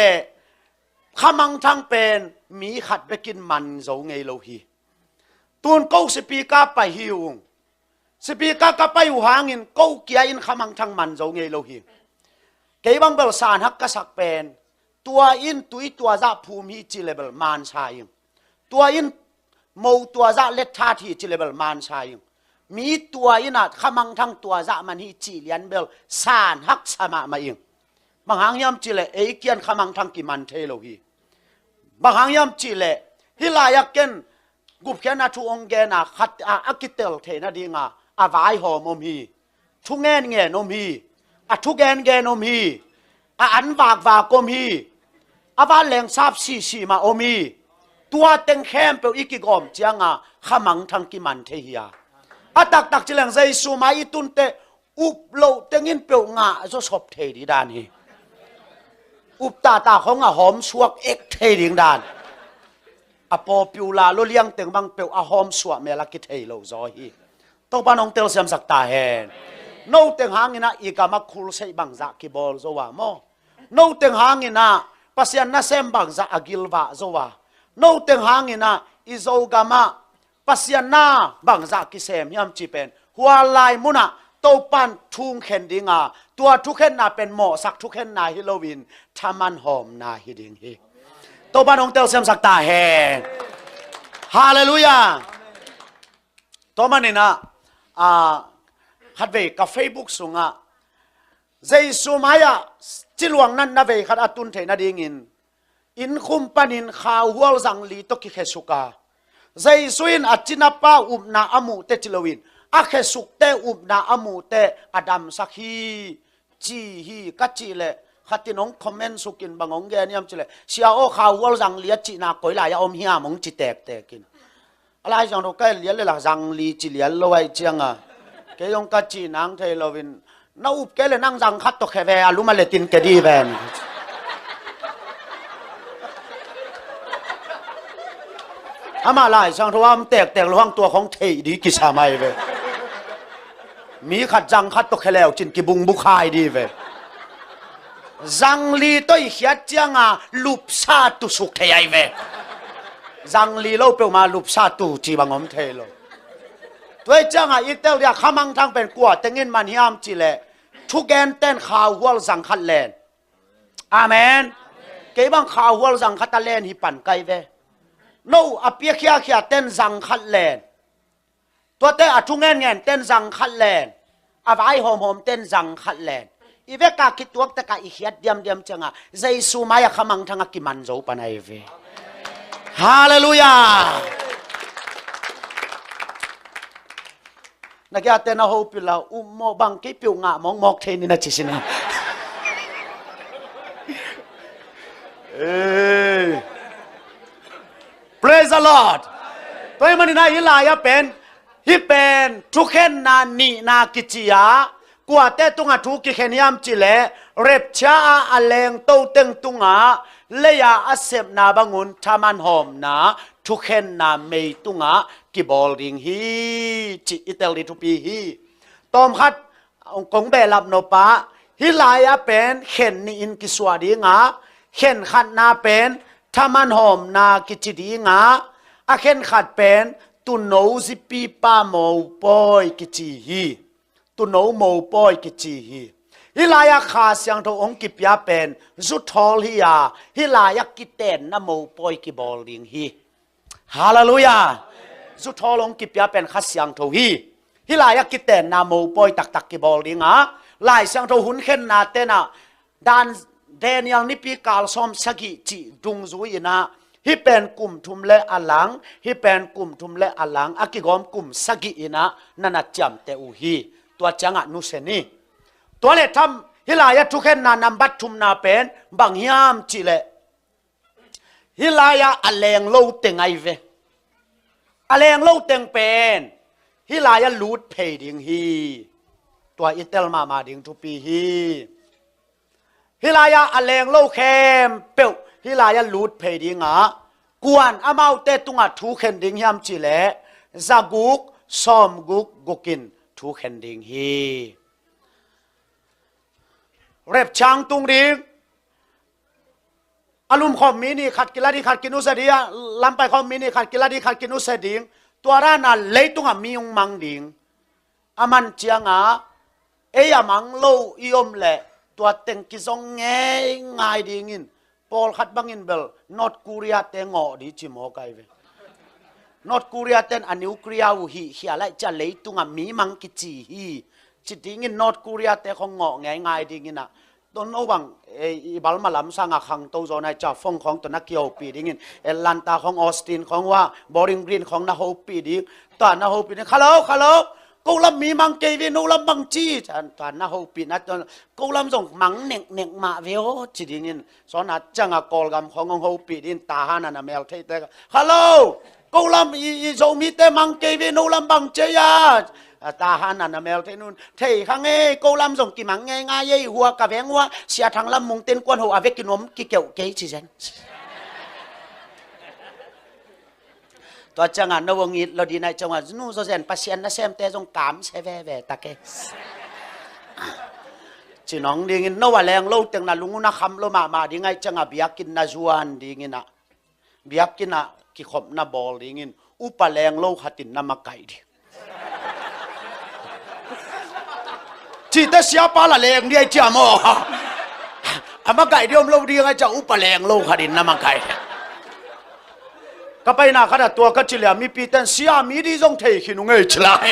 ขมังทั้งเป็นมีขัดไปกินมันโจไงโลหิตูนกูสปีกาไปฮิวสปีกากไปอยู่หางอินกูเกียอินขมังทั้งมันโจไงโลหิเกี่ยบังเบลสานฮักกษักเป็นตัวอินตุยตัวจะภูมิจิเลเบลมันชายตัวอินมูตัวจะเล็ดท่าที่จิเลเบลมันชายมีตัวอินขมังทั้งตัวจะมันฮิจิเลียนเบลสานฮักสมามาอิงบางหางยามจิเลเอเกียนขมังทั้งกิมันเทโลฮีบางหางยามจิเลฮิลายาเกนกุบแค่นาทูองเกนาขัดอากิเตลเทนาดีงาอาวายหอมอมฮีทุกแง่เงี้ยนมฮีทุกแง่นมฮีอันวากกมฮี อาวาแรงทราบสีมาโอมีตัวเต็งแคมเปอีกิกอมเจียงขมังทังกิมันเทียอาตักจิแรงใจสูมาอีตุนเตอุบโลเต็งอินเปียวงาจะชอบเทดีดานฮีอุบตาของหอมสวกเอกเทดิงดานอปอปิวลาโลเลียงเต็งบังเปียวหอมสวกเมลักกิเทโลจอฮีต้องปานองเตลเซียมสักตาเฮนโนเต็งหางินะอีกามาคูลเซบังจักกิบอลโซวาโมโนเต็งหางินะปัสยานาเซมบังจักอากิลวาโซวาโนเต็งหางินะอิโซกามาปัสยานาบังจักกิเซมยามจีเป็นหัวลายมุนะโตปันทุ่งเข็นดิงาตัวทุกเข็นนาเป็นหมอสักทุกเข็นนาฮิโลวินทามันหอมนาฮิดิงฮีโตปันองเตลเซมสักตาเฮฮาเลลูยาโตมันนี่นะฮัดเวกับเฟซบุ๊กสุงะใจสุมายาจิลวงนั้นนาเวขัดอตุนเทนาดิงินอินคุมปันินข่าวหัวสังลีตกิเคสุกาใจสุอินอจินาป้าอุบนาอมูเตจิลวินอาเคสุกเตอุบนาอมูเตอดัมสักฮีจีฮีกัจจิเลขัดตินองคอมเมนต์สุกินบางองแกนี่ยมจิเลเชียโอข่าวหัวสังลีจีนาโกยลายอมเฮียมงจิแตกกินอะไรจังเราใกล้เลี้ยนเลยล่ะสังลีจิเลี้ยนลอยเจียงแกยงกัจจินางเทลวินน้าอุบแกเลยนั่งสังคัดตกแค่แวร์ลุมาเลตินแกดีแวนอามาลายสังทว่ามแตกระหว่างตัวของเทดีกิสามัยเวมีขัดจังคัดตกแค่แล้วจินกิบุงบุคายดีเวจังลีตัวอีเขียจังลุบซาตุสุกเทียเวจังลีเราเปล่ามาลุบซาตุจีบังอมเทโลตัวจังอีเตลเดียขมังทางเป็นกวดแต่เงินมันยามจีเลทุกแกนเต้นข่าววัวสังขัดแลนอาเมนเก็บังข่าววัวสังขัดแลนฮิปันไกเวโนอเปียเขียเต้นสังขัดแลนตัวเต้อทุกเงินเต้นสังขัดแลนอาวายหอมเต้นสังขัดแลนอีเวกาคิดตัวตะกาอีเขียเดียมจังใจสูมายขมังทางกิมันโจปันไอเวฮาเลลูยานักยาเตนะโฮปิลาอุโมบังกิปิวงะมองมอกเทนินะจิสินะPraise the Lord ตัวมันนี่นะฮิลายะเป็นฮิเป็นทุกเข็นนานีนากิจิยากว่าแต่ตุงะทุกกิเขนยามจิเลเร็บชาอเลงโตเต็งตุงะเลยาอเสบนาบังุนทามันหอมนาทุกเข็นนาเมยตุงะกิบอลดิงฮีจิอิเตลิทุปีฮีตอมคัดกงเบลับโนปะฮิลายะเป็นเข็นนีอินกิสวาดีงะเข็นขัดนาเป็นทามันหอมนากิจิดีงะอาเข็นขัดเป็นตุโนซิปีปาโมปอยกิจิฮีตุโนโมปอยกิจิฮีฮิลายะขาเสียงทองกิปยาเป็นจุดทอลฮียาฮิลายะกิเตนนะโมปอยกิบอลดิงฮีฮาเลลูยาจุดทอลงกิปยาเป็นขัดเสียงทองฮีฮิลายะกิเตนนะโมปอยตักกิบอลดิงะลายเสียงทองหุ่นเข็นนาเตนะดานเดนยังนิพิกาลสอมสกิจิดุงซุยนะฮิเป็นกลุ่มทุมเลอลังฮิเป็นกลุ่มทุมเลอลังอากิกอมกลุ่มสกิอินะนันจำเตอุฮีตัวจังนุเสนีตัวเลทำฮิลายะทุกเข็นนานำบัตทุมนาเป็นบางยามจิเลฮิลายะอเลงโลเตงไอเวอเลงโลเตงเป็นฮิลายะลูดเพดิงฮีตัวอิเตลมาดิงทุปีฮีฮิลายะอเลงโลเคมเปียวฮิลายะลูดเพดิงกวนอามาเตตุงะทุกเข็นดิงยามจิเลซากุกซอมกุกกุกินทุกเข็นดิงฮีเร็บช้างตุงดิงอารมณ์คอมมินีขัดกิลาดีขัดกินุเสดียลำไปคอมมินีขัดกิลาดีขัดกินุเสดิงตัวร้านาเลยตุงมียงมังดิงอามันเจียงเอยมังโลอิอมเละตัวเต็งกิซงง่ายดิงินปอลขัดบังอินเบลนอตคูเรียเตงอดีจิโมไกเวนอตคูเรียเตนอันนิวเคลียร์ฮีเฮียไลจะเลยตุงมีมังกิจีฮีจิตดิงินนอตคูเรียเตของงอง่ายดิงินต้นโอบังบัลมาลำสังขังตัวโซนจ่าฟงของตัวนักเกี่ยวปีดิงินเอลันตาของออสตินของว่าบอริงกรีนของนาโฮปีดิงตอนนาโฮปีดิฮัลโหล กูลำมีมังเกวินูลำบังจีจันตอนน่าหูปีนัดจนกูลำส่งมังเน็กมาเวลจีดินินสอนนัดจังกอลกำของหูปีดินตาหานันเมลเทเตฮัลโหลกูลำอีส่งมีแต่มังเกวินูลำบังเจียตาหานันเมลเทนุนเทข้างเอ้กูลำส่งกี่มังง่ายๆหัวกะแวงหัวเสียทางลำมุงเต้นกวนหัวอเวกินมกี่เกี่ยวเกยจีจันตัวจังหวะนวงิดเราดีในจังหวะนู้นโซเซนปัสเซียนนะเซมเตจงกามเซเวเวตะเกจีน้องดีงินนวแรงโลตึงน่ะลุงน่ะคำโลมาดีไงจังหวะเบียกินน่ะจวนดีงินน่ะเบียกินน่ะกิขบน่ะบอลดีงินอุปแรงโลขัดินน่ะมาไก่ดิจีแต่เสียปลาละแรงดีไอ้เจ้าหม้ออามาไก่เดียวโลดีไงจะอุปแรงโลขัดินน่ะมาไก่ก็ไปนาขนาดตัวก็จิเหลียมีปีเต็นเสียมีดีจงเทขินุงเอชลาย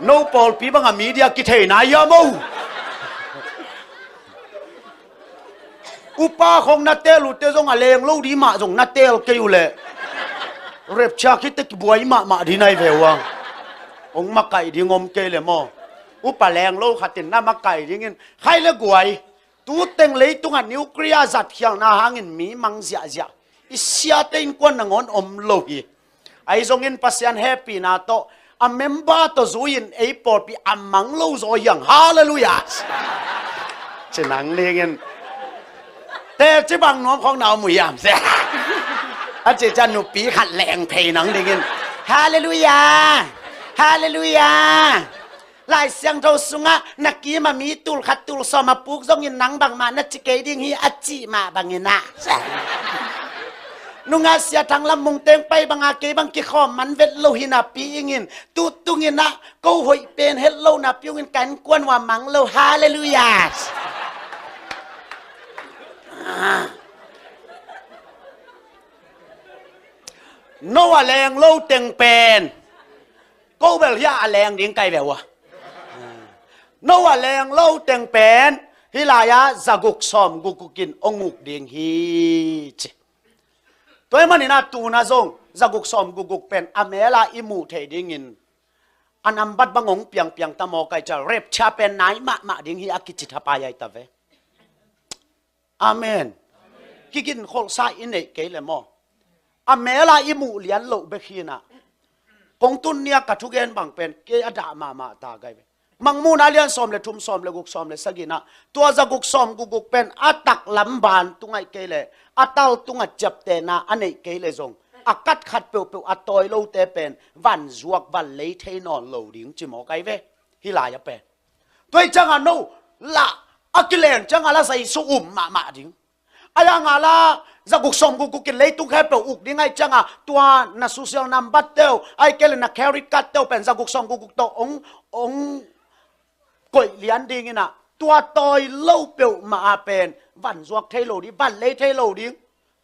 โนปอลปีบังมีเดียกิเทนายามูอุปาของนัตเตลุเตจงอะไรงลูดีมาจงนัตเตลเกยุเลเรียบชาคิดตะกิบวยมาดีในเววังองมาไก่ดีงมเกเลมออุปแรงโลขัดตินน้ามาไก่ดีเงินใครเลือกวยตูเต็งเลยตุงันนิวเคลียร์จัดเขียงนาหางินมีมังเสียอิเสียเต็งกวนนงอนอมโลกีไอซงอินปัสยันแฮปปี้นาโตอเมมบ้าโตซูอินไอปอดปีอมังโลโซยังฮาเลลูยาเจนังเลียงแต่เจ้าบังน้องของเราหมุยามเสียอาเจจันนุปีขัดแรงเพยนังเลียงฮาเลลูยาฮาเลลูยาลายเสียงเราสุงะนักกีมามีตุลขัดตุลสมาปุกซงยินนังบางมานักจิเกดิ้งฮีอัจจิมาบางยินะนุงอาเสียทางลำมุงเต็งไปบางอาเกบางกิขอมันเวทโลหินาปียินตุตุงินะกูหอยเป็นเฮลโลนาปียินกันกวนว่ามังโลฮาเลลูยาโนว่าแรงโลเต็งเป็นกูเบลยาแรงดิ้งไกแบบวะโนว่าแรงเล่าเต็งเป็นฮิลายาจักุกซอมกุกกินองุกเดียงฮีจตัวมันนี่นะตูนะซงจักุกซอมกุกเป็นอเมลาอิมูเทดิงินอันอัมบัดบังงเปียงตะโมไกจะเร็บชาเป็นไหนมาเดียงฮีอากิจิตาปายายตะเวอาเมนกิกินโคลซาอินเอเกเลมออเมลาอิมูเลียนโลเบคีนะกงตุนเนี่ยกัทุกเกนบังเป็นเกอดามาตาไกมังมูนาเลียนซอมเลยทุ่มซอมเลยกุกซอมเลยสกินะตัวจะกุกซอมกุกเป็นอัตักลำบานตุงไอเกเลอัตลตุงจับเตนะอันไอเกเลซงอากัดขัดเปียวอัตอยโลเตเป็นวันจวกวันเลยเทนอนโลดิ้งจิมอไกเวฮิลายาเป็นตัวจังอันนู้ละอักเลนจังอันละใส่สุมาดิ้งอายังอันละจะกุกซอมกุกกินเลยตุงแค่เปียวอุกดิ้งไอจังอ่ะตัวนักสุเซียลนัมบัตเตลไอเกเลนักแคริกัตเตลเป็นจะกุกซอมกุกโตองกอยเลียนดิ้งนะตัวตอยเล่าเปียวมาเป็นวันจวกเทโลดิ้งวันเลยเทโลดิ้ง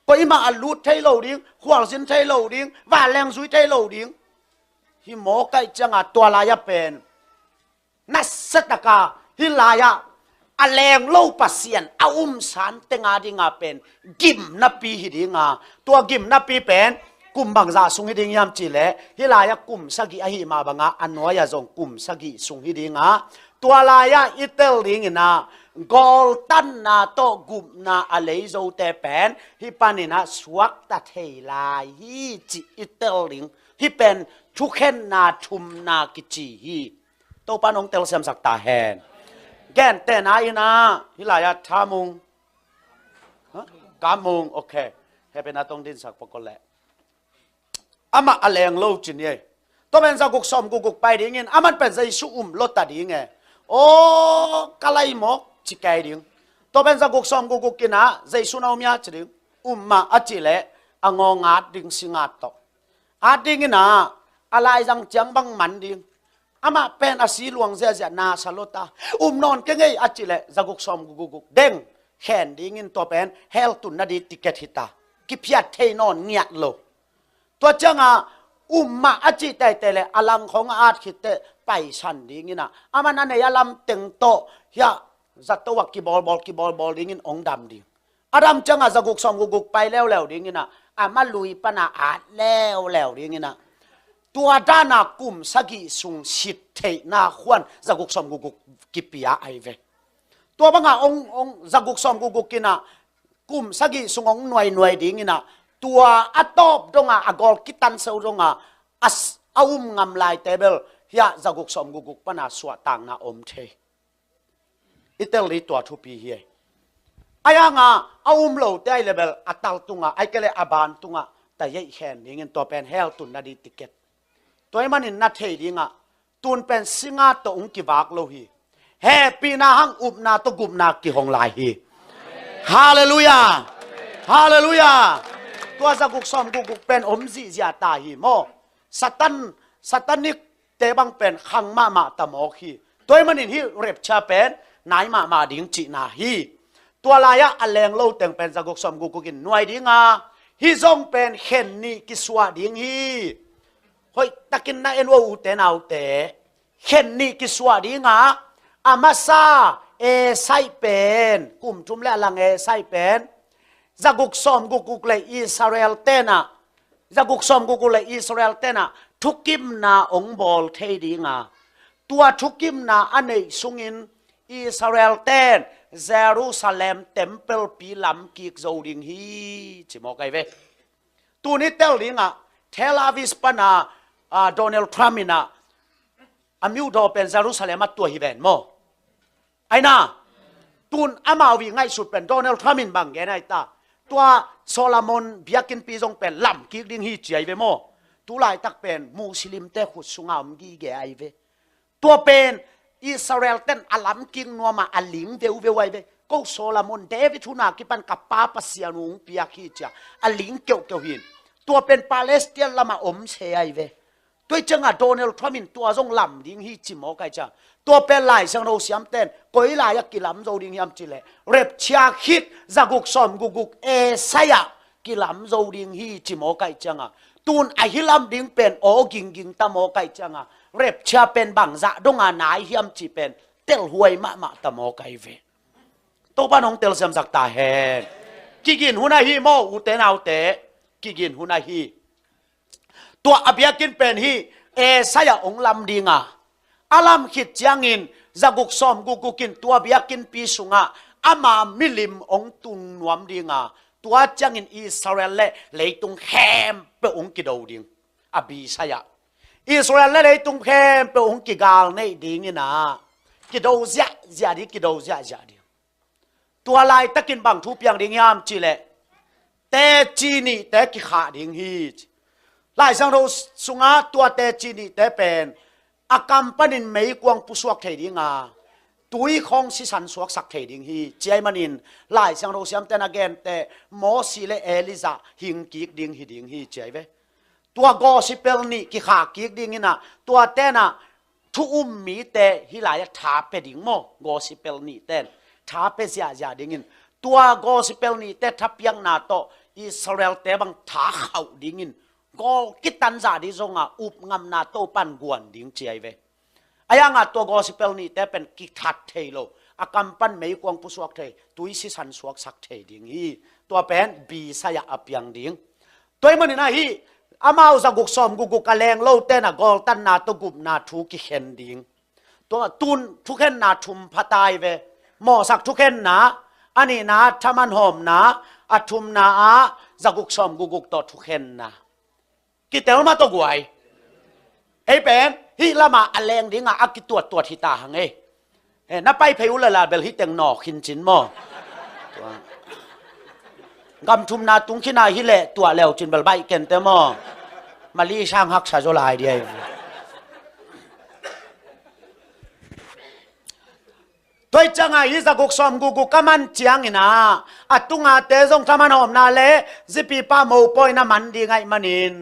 ก็อีมาอัลลูดเทโลดิ้งขวางสินเทโลดิ้งวันแรงซุยเทโลดิ้งฮิโมไกจังอ่ะตัวลายเป็นนัสสตกาฮิลายะอแรงเล่าปัสเซียนอาสันเตงาดิ้งเป็นกิมนับปีฮิดิ้งตัวกิมนับปีเป็นกุมบางจาสุงฮิดิ้งยามจีเล่ฮิลายะกุมสกิอหิมาบังอันน้อยจงกุมสกิสุงฮิดิ้งตัวลายอิตาลีนะกอลตันนาโตกุมนาอะไรโจเตเป็นฮิปานินะสวักตัดเฮลายฮิจิอิตาลีฮิเป็นทุกเข็นนาทุมนากิจิฮิโตปานองเตลเซมสักตาแฮนแกนแต่นายนะฮิลายาทามุงกามุงโอเคให้เป็นนาตรงดินสักปกแหละอามาอะไรงโลจินเย่ตัวเป็นสักกุกสมกุกไปดิ้งอามันเป็นใจสุลดตัดดิ้งโอ้กะไลหมกจิกไก่ดิ้งตัวเป็นสักกุกสมกุกกินนะใจสุนเอาเมียจิดิ้งมาอจิเล่อ่างงาดดิ้งสิงาตอาดิ้งนะอะไรจังจังบังมันดิ้งอามาเป็นอาศีหลวงเสียนาสลตานอนกันไงอจิเล่สักกุกสมกุกเด้งแขนดิ้งตัวเป็นเฮลตุนนาดีติเกตฮิตากิพิยัดเทนอนเงียโลตัวจังมาอจิแต่เลยอลังของอาคิดเตไปชันดิ้งนะอามันนั่นเนี่ยอลัมเต็งโตยาจัตตัวกิบอลดิ้งองดำดิ้งอาดัมจังจะกุกสอมกุกไปแล้วดิ้งนะ มาลุยปนาอาดแล้วเรื่องนี้นะตัวด้านกุมสกิสุงสิทเทนาขวัญจะกุกสมกุกกิปิยาไอเวตัวบางองจะกุกสมกุกกินะกุมสกิสุงองหน่วยดิ้งนี่นะตัวอัตบดงอากอลกิตันเซลดงอัสอาุมงำลายเทเบิลเฮียจะกุกสมกุกปนาสวดต่างนาอมเทอิตาลีตัวทุปีเฮียไอ้ยังอาุมโลเตไอเลเบลอัตลตุงไอเกเลอาบานตุงแต่ยัยแขนนี่เงินตัวเป็นเฮลตุนนาดีติเกตตัวมันนี่นัดเฮดิงตุนเป็นสิงาตัวองกิวากโลฮีเฮปีนาหังอุบนาตกุบนากิหงลายฮีฮาเลลูยาฮาเลลูยาตัวจะกุกซอมกุกเป็นอมซีเสียตาฮีโมสัตันนิกเตบังเป็นขังมาตะโมฮีตัวมันนี่เรียบชาเป็นนายมาดิ้งจีนาฮีตัวลายะอันแรงโลเต็งเป็นจะกุกซอมกุกกินหน่วยดิ้งฮีทรงเป็นเข็นนี่กิสวาดิ้งฮีเฮ้ยตะกินนาเอ็นว่าอุเตนาอุเตเข็นนี่กิสวาดิ้งอามาซาไซเป็นกุมทุมและลังไซเป็นจะกุกซอมกุกเลยอิสราเอลเตนะจะกุกซอมกุกเลยอิสราเอลเตนะทุกิมนาองบอลเทดิงตัวทุกิมนาอันนี้สุงินอิสราเอลเตนเยรูซาเล็มเต็มเปิลปีลำกิกโจดิงฮีจิมอกไอเวตัวนี้เตลดิงเทลอาวิสปนาโดนัลด์ทรัมป์นะอามิวโดเป็นเยรูซาเล็มตัวฮิเวนโมไอ้น่ะตุนอามาวิง่ายสุดเป็นโดนัลด์ทรัมป์บางแกนไอ้ตาตัวโซลามอนเบียกินปีจงเป็นลำกิกดิ้งฮีจีไอเวโมตัวลายตักเป็นมุสลิมเตขุดสุงามกีแกไอเวตัวเป็นอิสราเอลเต้นอัลลัมกิงนัวมาอัลลิงเวไอเวก็โซลามอนเดวิดทุนากิปันกับป้าปัสยานุงเปียกีจ้าอัลลิงเกี่ยวหินตัวเป็นปาเลสไตน์ละมาอมเชยไอเวตัวจังโดนัลด์ทรัมป์ตัวจงลำดิ้งฮีจิมอกไอจ้าตัวเป็นลายสังโรสยามเต้นก็อีลายกิลำโจดิงยามจิเลเร็บเชียคิดจะกุกซอมกุกไซยะกิลำโจดิงฮีจิมอกไอจังตูนไอฮิลำดิ้งเป็นโอกิงตามอกไอจังเร็บเชียเป็นบังจะดงนายยามจิเป็นเตลหวยมาตามอกไอเวตัวป้าน้องเตลเสียมสักตาแหงกินหุนาฮีโมอุเตนาอุเตกินหุนาฮีตัวอภิยกินเป็นฮีไซยะองลำดิ้งอาลัมขิดจังอินจะกุกซอมกุกินตัวเบียกินปีสุงอามามิลิมองตุงนวมดิงตัวจังอินอิสราเอลเลยตุงแคมเปองกิดาวดิงอบิสยาอิสราเอลเลยตุงแคมเปองกิกาลในดิงนี่นะกิดาวเสียดิกิดาวเสียดิตัวลายตะกินบังทุบยังดิงยามจีเลแต่จีนี่แต่กิขาดิงฮีลายสังเราสุงตัวแต่จีนี่แต่เป็นอาการปนินไม่กวางผู้สวกเทดิงตุยของสิสันสวกสักเทดิงฮีเจมันินหลายสังโรเซียมเตนเกนแต่โมสิเลเอลิซาหิงกิกดิงฮีเจเวตัวกอสิเปลนี่กิขากิกดิงนะตัวเตนะทุอุมมีเตฮิลายทาเปดิงโมกอสิเปลนี่เตนทาเปเสียดิงินตัวกอสิเปลนี่เตทับยังนาโตอิสราเอลเตบังทาเขาดิงินก็กิตันซาดิซงอุบงำนาโตปันกวนดิ้งเจียเวอายังตัวกอสิเปลนี่แต่เป็นกิทัดเทโลอากัมปันไม่กวงผู้สวกเทตุยสิสันสวกสักเทดิ้งฮีตัวเป็นบีสยาอเปียงดิ้งตัวมันนี่นะฮีอามาอุสกุกซอมกุกกะแรงโลเตนะกอลตันนาตกุบนาทุกิเข็นดิ้งตัวตุนทุกเข็นนาทุมพัตายเวหมอสักทุกเข็นนะอันนี้นะทามันหอมนะอัทุมนาจะกุกซอมกุกต่อทุกเข็นนะกิเตลมาตัวกวยเฮ้เป็นฮิละมาอันแรงดิ้งอักกิตัวที่ตาหังนับไปเพยุละเบลฮิเต็งหนอขินจินมอกำทุมนาตุงขินาฮิเละตัวแล้วจินเบลใบเกนเตมอมาลีช่างฮักชาโจลายเดียตัวจังไงยิสกุกซอมกุกมันเจียงอินะอัตุงอาเตซงทามันหอมนาเลจิปีป้าโมปอยน้ำมันดีไงมันิน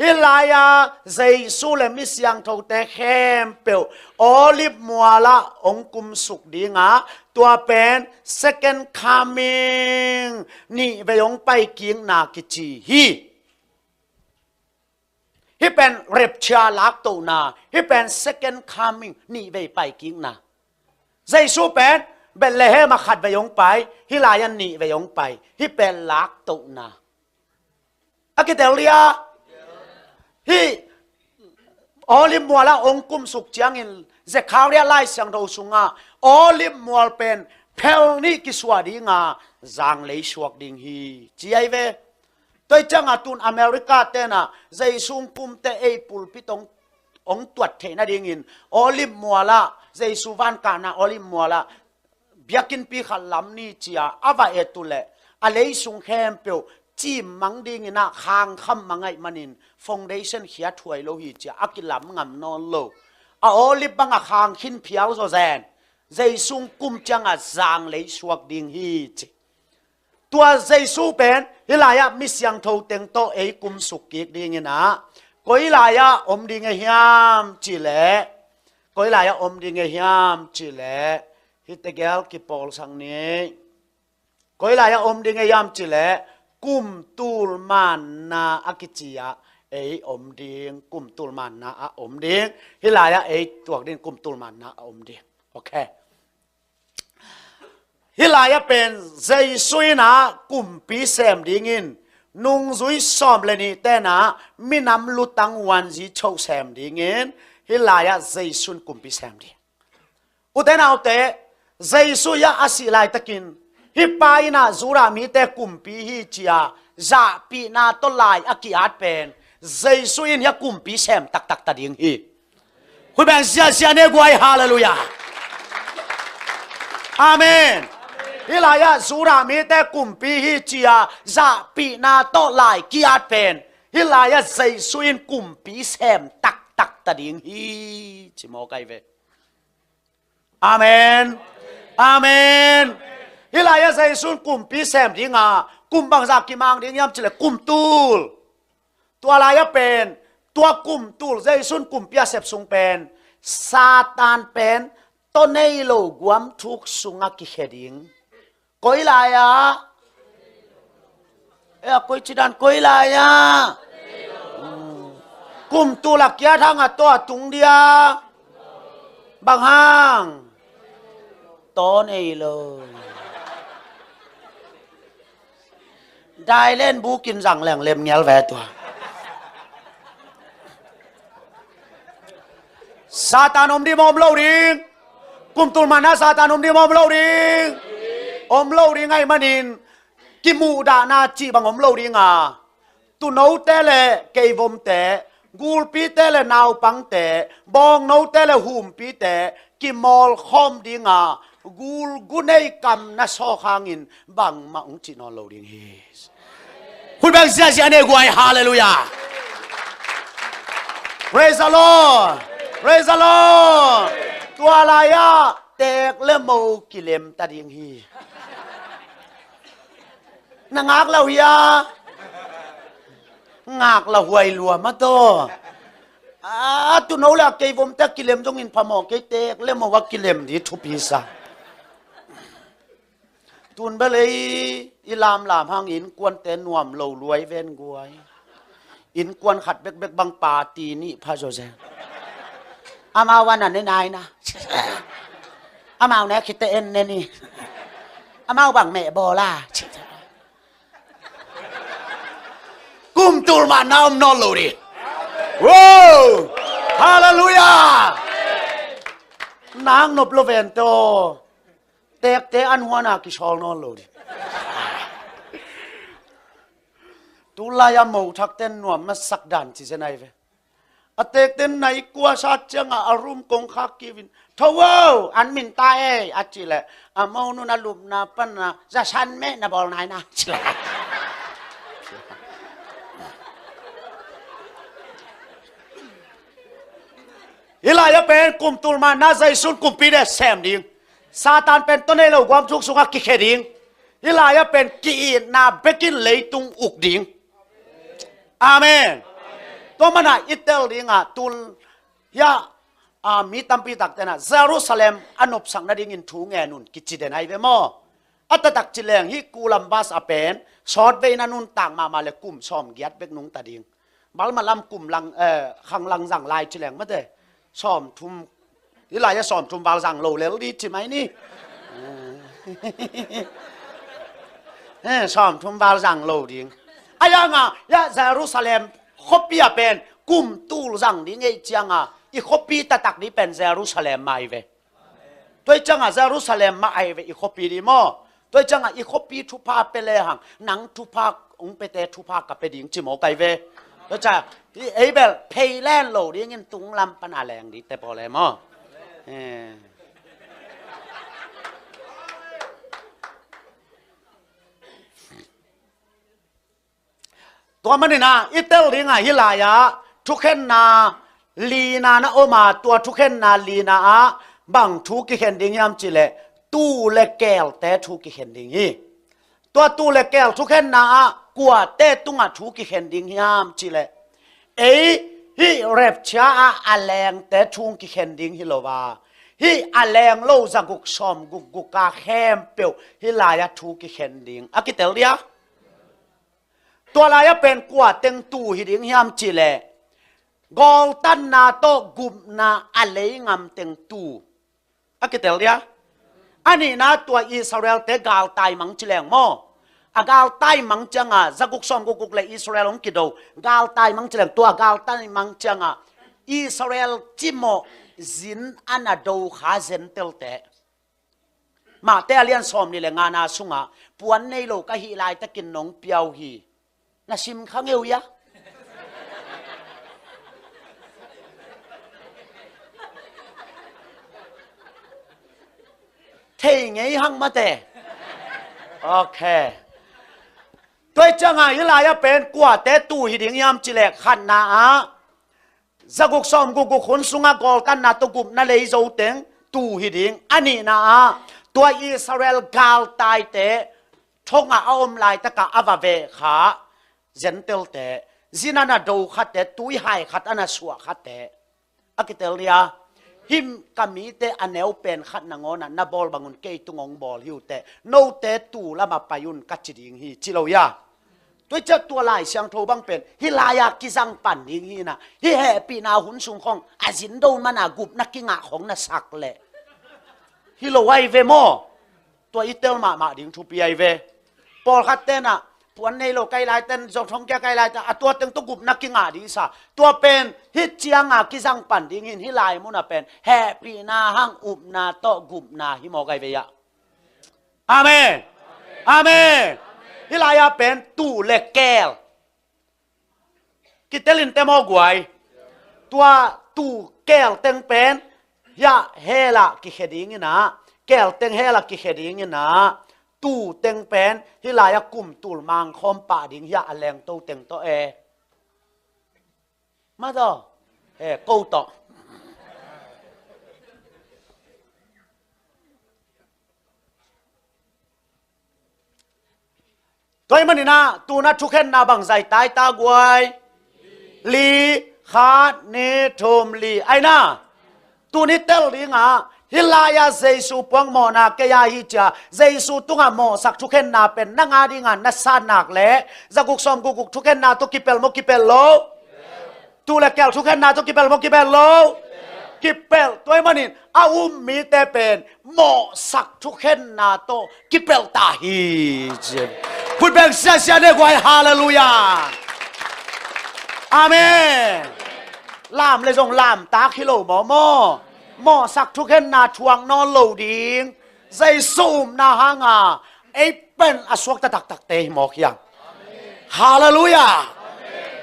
ฮิลายาเจสุเลมิสยังทงเตเข้มเปียวโอลิฟมัวละองคุมสุกดีงาตัวเป็น second coming นี่ไปยงไปกิงนากิจีฮีเป็นเร็บชาลักตัวนาฮีเป็น second coming นี่ไปกิงนาใจสู้เป็นเบลเลเฮมาขัดไปยงไปฮิลายันนี่ไปยงไปฮิเป็นลักตุนา อะกิเตเลียฮีออลิมมัวละองกุมสุกจังอินเจคาเรียไลสังโดสุงาออลิมมัวเป็นเพลนี่กิสวาดิงาจางเลยชวกดิงฮีจีไอเวตัวจังอาตุนอเมริกาเตนะใจซุงกุมเตเอปุลพิตงองตรวจเทนะดิงินออลิมมัวละใจสุวรรณกานะออลิมมัวละเบียกินปีขันลำนี้จีอาอาวาเอตุเลอเลซุงแคมเปียวจีมังดิงินะคางคำมังไงมันินฟองเดชันเขียถวยโลหิตจีอากิลำงำนอนโลออลิบังอาคางขินเพียวโซแซนใจซุงกุมจังอาจางเลยชวกดิงฮีจีตัวเจสูเป็นฮิลายะมิสยังโทเต็งโตเอกุมสุกิกดีงี้นะก็ฮิลายะอมดีเงียมจิเลก็ฮิลายะอมดีเงียมจิเลฮิตเกลกิปอลสังนี้ก็ฮิลายะอมดีเงียมจิเลกุมตูลมันนาอากิจิยะเออมดีกุมตูลมันนาอมดีฮิลายะเอตัวดินกุมตูลมันนาอมดีโอเคฮิลายะเป็นใจซุยนะกุมปีเซมดิงินนุงซุยซ้อมเลยนี่แต่นะมีน้ำลุตังวันจีโชว์แซมดิงินฮิลายะใจซุนกุมปีเซมดิอุตนาอุตใจซุยะอาศิลายตะกินฮิปายนะจูรามีแต่กุมปีฮิจียาจะปีนาตลายอากิอาตเป็นใจซุยนยะกุมปีเซมตักตักตัดดิงฮีคุณแบ่งเสียเนกวยฮาเลลูยาอาเมนฮิลายะสุรามีแต่กุมปีฮิจียาจะปีนาโตลายกิอาตเป็นฮิลายะใจสุยนกุมปีเซมตักตักตะดิงฮีจิโมไกเวอาเมนอาเมนฮิลายะใจสุนกุมปีเซมดิงากุมบางจากกิมังดิงยามจิเลกุมตูลตัวลายะเป็นตัวกุมตูลใจสุนกุมปีเซมสุงเป็นซาตานเป็นต้นในโลกวมทุกสุงากิเขดิงกอยลายะกอยจิดันกอยลายะกุมตุลักยะทางอัตตัวตุงเดียบางห้างต้นเอโลได้เล่นบูกินสั่งแหล่งเล็มเงี้ยแวตัวซาตานอมดีมอมโลดิงกุมตุลมานะซาตานอมดีมอมโลดิงอมโลดิงไงมันินกิมูดานาจีบังอมโลดิงาตุนเอาเตเลเกยวมเตกูลปีเตเลนาวปังเตบองนาวเตเลหุมปีเตกิมอลคอมดิงากูลกุนไอกัมนาโซขางอินบังมาอุจินอโลดิงฮีคุณแบ่งเสียเนกวยฮาเลลูยา Praise the Lord Praise the Lord ตัวอะไรอะเตกเลโมกิเลมตาดิงฮีนางากเราเฮียงากเราหวยลัวมาโตตุนเอาละเกยวมตะกิเลมจงอินพะหมอเกเตกเลโมว่ากิเลมดีทุปีซะตุนเบเลยอิลามลามหางอินกวนเตนวมโลรวยเว้นกวยอินกวนขัดเบกบังปาตีนี่พระโจเซอามาวันนั้นนายนะอามาเนี่ยคิดเตเอ็นเนี่ยนี่อามาบังแม่บอล่ากุมตูลมานามนอลโลดีว้าวฮาเลลูยานางนบโลเวนโตเตกเตอันหัวนากิชอลนอลโลดีตุลายามูทักเต้นนวมมาสักดันที่เจนไอเวอเตกเต้นไหนกัวชาติจังอารุมกงคักกิวินทว่าอันมินตาเออาจิเลอามานุนาลุมนาปันนาจะชันแม่นาบอลนายนะจิเลฮิลายะเป็นกุมตุลมานาใจสุนกุมปีเดแซมดิงซาตานเป็นต้นในโลกความทุกข์สุขกิเคดิงฮิลายะเป็นกีนาเบกินเลยตุงอุกดิงอาเมนตัวมันอะอิตาลีงะตุลยามีตัมปีตักเตนะเยรูซาเล็มอันอบสังนาดิงินทูงแงนุนกิจิเดนไอเวมออัตตักจิเลงฮิกูลัมบาสอเป็นชอดเวนันุนต่างมาเลกุมชอมเกียดเบกนุงตาดิงบัลมาลำกุมลังขังลังสั่งลายจิเลงมาเดชอมทุมนี่ลายจะชอมทุมบาลสั่งโลเลลดีใช่ไหมนี่ชอมทุมบาลสั่งโลดิง ayanga ya Jerusalem khopi a pen kum tul jang ni ngei changa I khopi tatak ni pen Jerusalem mai ve toi changa Jerusalem ma ai ve I khopi ri mo toi changa I khopi thu pa pe le hang nang thu pa ong pe te thu pa ka pe ding chi mo kai ve toi cha ai bel pei len lo ri ngin tung lam pana leng di te po le moตัวมันนี่นะอิเตลลิงะฮิลายะทุกเห็นนาลีนานะโอมาตัวทุกเห็นนาลีนาอะบังทุกเห็นดิงยามจิเลตู้เลแก้วแต่ทุกเห็นดิงฮีตัวตู้เลแก้วทุกเห็นนาอะกัวแต่ตุงะทุกเห็นดิงยามจิเลฮิเรบชาอะแรงแต่ทุกเห็นดิงฮิโลวาฮิอะแรงโลซะกุกซอมกุกกาแคมเปียวฮิลายะทุกเห็นดิงอะกิเตลเลียตัวลายเป็นกว่าเต็งตู่หิดิงยามจิเลกอลตันนาโตกุมนาอะไรงามเต็งตู่อะกิเตลเดียอันนี้นะตัวอิสราเอลเตกาลตายมังจิเลงโมอากาลตายมังจังอ่ะจักุกซอมกุกเลยอิสราเอลองกิโดกาลตายมังจิเลงตัวกาลตายมังจังอ่ะอิสราเอลจิโมจินอันโดขาเซนเตลเตมาเตเลียนซอมนี่แหละงานาสุงอ่ะปวนในโลกะฮิลายตะกินนงเปียวฮีน่าชิมข้างเอวยะเทงไงหังมาแต่โอเคตัวจังไงฮิลายะเป็นกว่าแต่ตู้หิดิงยามจิเลขันนาจะกุกซอมกุกคนสุงากอลกันนาตุกุบนาเลยโจเต็งตู้หิดิงอันนี้นะตัวอิสราเอลกาลตายเตทงอาอมลายตะกะอาวาเวขาเจนเตลเตจินานาดูขัดเตตุยหายขัดอันสัวขัดเตอะกิเตลเลียหิมกามีเตอันเนวเป็นขัดนางอนันนาบอลบางุนเกยตุงองบอลหิวเตโนเตตูละมาปายุนกัจจิดิงฮีจิโลยาตัวเจ้าตัวลายเสียงโทบังเป็นฮิลายากิซังปั่นดิงฮีนะฮิแฮปีนาหุนสุงของอาจินโดนมานากุบนักกิงะของนาสักเละฮิโลไวเวโมตัวอิเตลมาดิงทูปีไอเวปอลขัดเตนะปวนในโลกไกลายเต้นจงท้องแก่ไกลายแต่ตัวเต็งตุกุบนักกิงาดีซะตัวเป็นฮิเจียงากิซังปั่นดิงินฮิลายมุนะเป็นแฮปีนาหังอุบนาโตกุบนาฮิโมไกเวียอาเมนอาเมนฮิลายาเป็นตูเลแก้วกิเตลินเตมอกวยตัวตูแก้วเต็งเป็นยาเฮละกิเฮดิงินะแก้วเต็งเฮละกิเฮดิงินะตู้เต็งเป็นฮิลายกุมตูลมังคอมป่าดิงยาแรงโตเต็งโตมาต่อกูต่อตัวมันนี่นะตูนัดทุกเห็นนาบังใจตายตากวยลีขาดเนทมลีไอ้น่าตูนี้เตลลิงอ่ะฮิลายาเจสุปวงโมนาเกียฮิจาเจสุตุงะโมสักทุกเห็นนาเป็นนังอาดิงานนัสานักเละจะกุกสมกุกทุกเห็นนาตุกิเปลโมกิเปลโลตูเลเกลทุกเห็นนาตุกิเปลโมกิเปลโลกิเปลตัวมันนี่อาอุมมีแต่เป็นโมสักทุกเห็นนาโตกิเปลตาฮิจพูดแบบเสียๆเนี่ยกวยฮาเลลูยาอาเมนลามเลยส่งลามตาคิโลหมอหมอสักทุกเห็นนาทวงนอนโลดิงใจซูมนาหางาไอเป็นอสวกตะตักเตหมอกยังฮาเลลูยา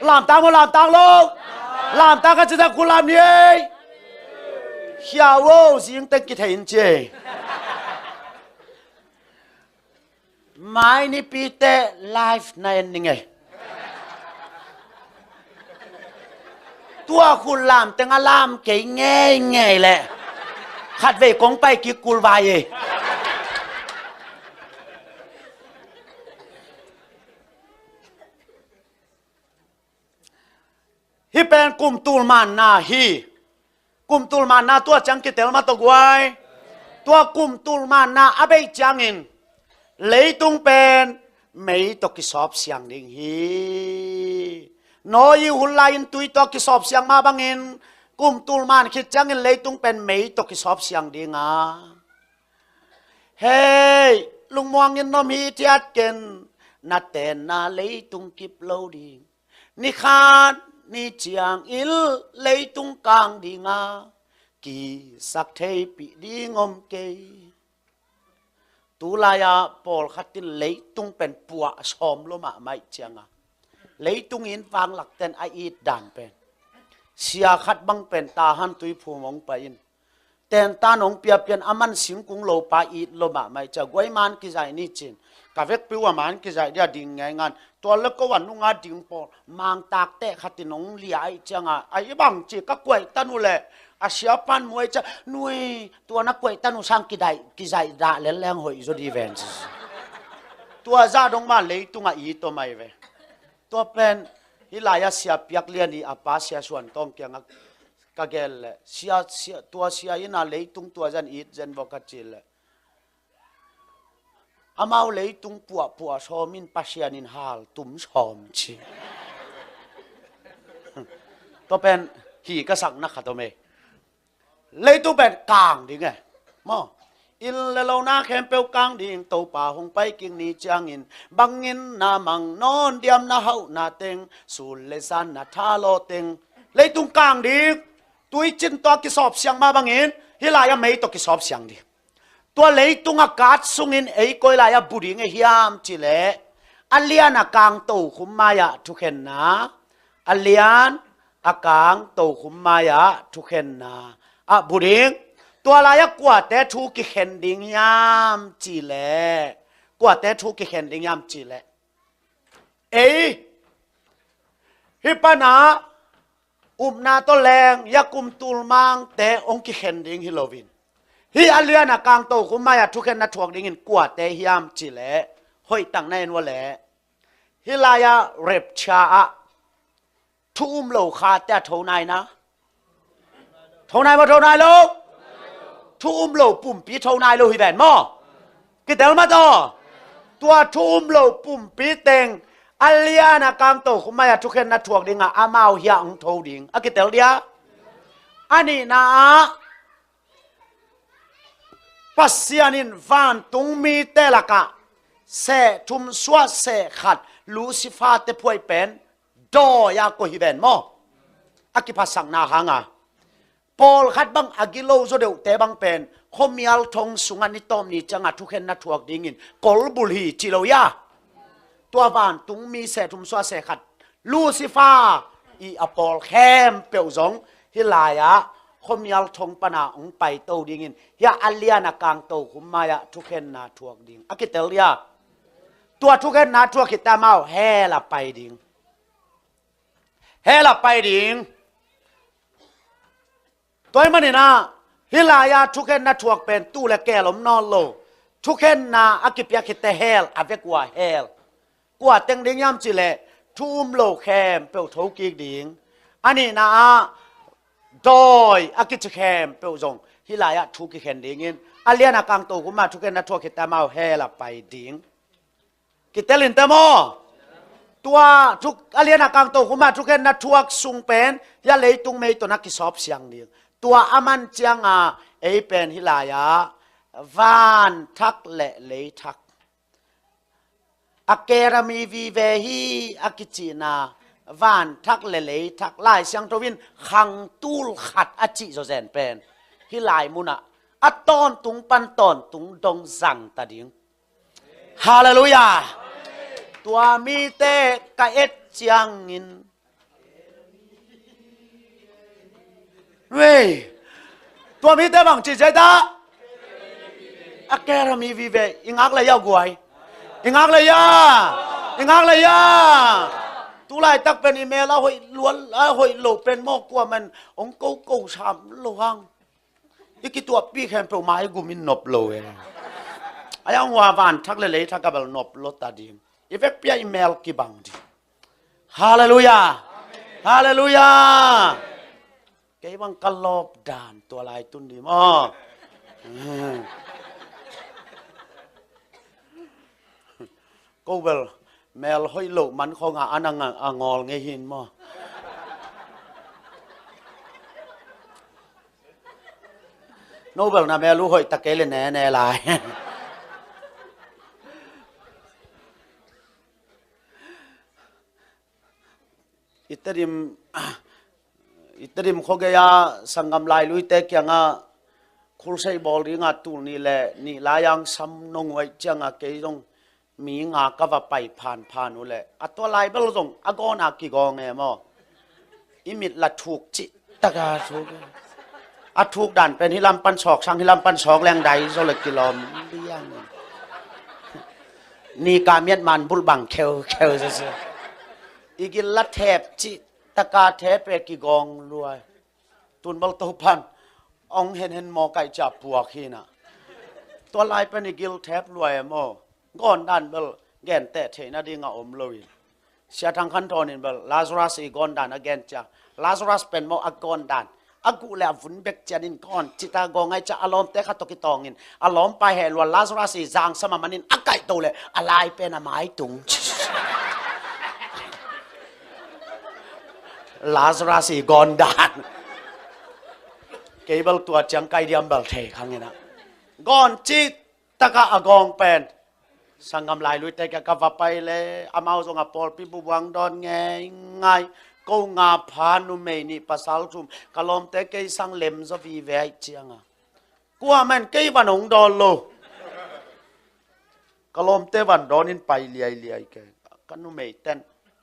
ลามตามลามตามโลลามตาก็จะกุลามนี้เฮียวสิงเต็งกิเทนเจไม่นี่ปีเตไลฟ์ในนี่ไงตัวคุณลามแต่งลามเก่งไงแหละขัดเวกงไปกิกุลวายฮิเป็นกลุ่มตูลมันนาฮีกลุ่มตูลมันนาตัวจังกิเตลมาตกไว้ตัวกลุ่มตูลมันนาอเบจังอินเลยตุงเป็นไม่ตกกิสอบเสียงดิ่งฮีน้อยหุ่นลายตุยตกกิสอบเสียงมาบังอินกุมตูลมันคิดจังอินเลยตุงเป็นไม่ตกกิสอบเสียงดิ่งเฮ้ยลุงมองอินนมฮีเทียดเกิน na ten na lấy tung kip lâu đi ni khan ni chiang il lấy tung kang đi nga kỳ sắc thầy bị đi ngom kê tu la ya Paul khatin lấy tung pen pua som lo ma mai chiang a lấy tung in vang lak ten ai it dan pen sia khat bang pen ta han tui phu mong pa in ten ta nong pia pian aman sing kung lo pa it lo ma mai cha goi man ki zai ni chin ka vek piwa man ki zai dia ding ngai ngan to le ko wan nu nga ding po mang tak te khatin nong li ai changa ai bang chi ka kwai tanu le asia pan muai cha nui tua na kwai tanu sang ki zai da le leng hoi zo di events tua za dong ma le tunga i to mai ve to pen hilaya sia piak lian ni apa sia suan tong kyang ka gel sia tua sia ina le tung tua jan it jan vokachil amau le tung puwa somin pasianin hal tum som chi to pen hi ka sak na kha to me le tu bet kang ding e mo il le lo na khem peu kang ding to pa hong pai king ni chang in bangin na mang non diam na hau na teng sul le san na tha lo teng le tung kang ding tui chin to ki sop siang ma bangin hilaya mei to ki sop siang diตัวเลยตุงอากาศสุงินไอ้ก้อยลายบุรีเงียมจิเลอัลเลียนอากางโตขุมมายะทุกเห็นนะอัลเลียนอากางโตขุมมายะทุกเห็นนะบุรีตัวลายกว่าแต่ทุกเห็นดิ่งยามจิเลกว่าแต่ทุกเห็นดิ่งยามจิเลเอ้ฮิปนานาตัวแรงยากุมตูลมังแต่องค์เห็นดิ่งฮิโลวินhi aliana kang to kumaya thuken na thuak dingin kwa te hiam chile hoi tang nain wale hilaya rep cha a thum lo kha ta thonai na thonai ma thonai lo thum lo pum pi thonai lo hi ben mo ki tel ma to tua thum lo pum pi teng aliana kang to kumaya thuken na thuak dinga amau hiang tho ding a ki tel dia ani na pasianin van tung mi telaka se tum swa se khat lucifer te phoi pen do ya ko hi ben mo aki pasang na hanga Paul khat bang agilo zo deu te bang pen khomial thong sungan ni tom ni changa thuken na thuak dingin kol bul hi chilo ya tua van tung mi se tum swa se khat lucifer i apol khem peu zong hilaya khomial thong pana ong pai to dingin ya aliana kang to khumaya thuken na thuak ding akitel ya tua thuken na thuak kitamau hela pai ding toy manina hilaya thuken na thuak pen tu le kelom non lo thuken na akipya kite hel avekwa hel kwa teng ding yam chile thum lo khem pe tho ki ding ani na doi akichkem peuzong hilaya thuki khen dingin aliana kang to kuma thuken na thuak kitamau hela pai ding kitelin tamo tua thuk aliana kang to kuma thuken na thuak sung pen ya leitung mei to na ki sop siang ding tua aman chianga ei pen hilaya van thak le thak akerami vi ve hi akichina van thak le thak lai siang towin khang tul khat achi zo zen pen hi lai muna aton tung pan ton tung dong sang ta ding hallelujah tua mi te ka et chiang in we tua mi te bang chi jai da akerami vi ve ingak la yau guai ingak la ya tu lai tak pen email la hoi luan hoi lo pen mo kwa man ong ko sam lo hang iki tua pi khem pro mai gu min nop lo e ayang wa van thak le thak ka bal nop lo ta dim effect pia email ki bang di hallelujah hallelujah ke bang kalop dan tua lai tun di mo ko bel mel hoi lo man kho nga anang angol nge hin mo Nobel na melu hoi takele ne lai iterim khogaya sangam lai lui te kyanga khulsai bol ringa tu ni le ni layang sam nong wai changa ke jong mi nga ka wa pai phan u le atwa lai bel jong agona ki gong e mo imit la thuk chi taka thuk athuk dan pen hilam pan chok sang hilam pan chok leng dai zo le kilom liang ni ka miet man bul bang kheu se igil la thep chi taka thep pe ki gong luai tun bal to pan ong hen mo kai cha puak hi na to lai pen igil thep luai mo gon dan bel gen te the na dinga om loi sia thang khan ton in bel lazarus i gon dan again cha lazarus pen mo agon dan aku le vun bek chanin kon chita go ngai cha alom te kha to ki tongin alom pa he lo lazarus i jang sama manin akai to le alai pe na mai tung lazarus i gon dan kebal tua chang kai diam bal the khang ina gon chi taka agong pen sangam lai lui te ka va pai le amau zonga pol pi bu wang don nge ngai ko nga phanu me ni pasal chum kalom te ke sang lem zo vi ve chianga kwa man ke vanong don lo kalom te van don in pai liai ke kanu me ten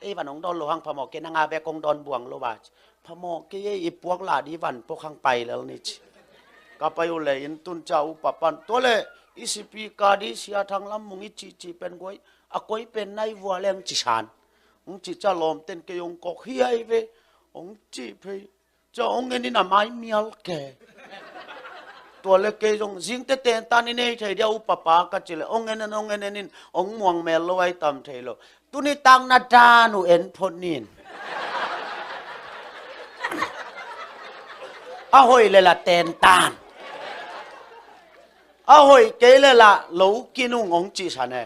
e vanong don lo hang phamo ke na nga ve kong don buang lo ba phamo ke e puak la di van po khang pai lel ni ka pa yo le in tun cha u papan to le isipi ka di sia thang lam mungi chi pen goi akoi pen nai wa leng chi san ong chi cha lom ten ke yong ko hi ai ve ong chi phe cha ong ni na mai mial ke to le ke jong jing te ten tan ni nei thai dia u papa ka chi le ong en nin ong muang mel lo ai tam thai lo tu ni tang na ta nu en phon nin a hoi le la ten tan a hoi ke le la lo kinu ngong chi san e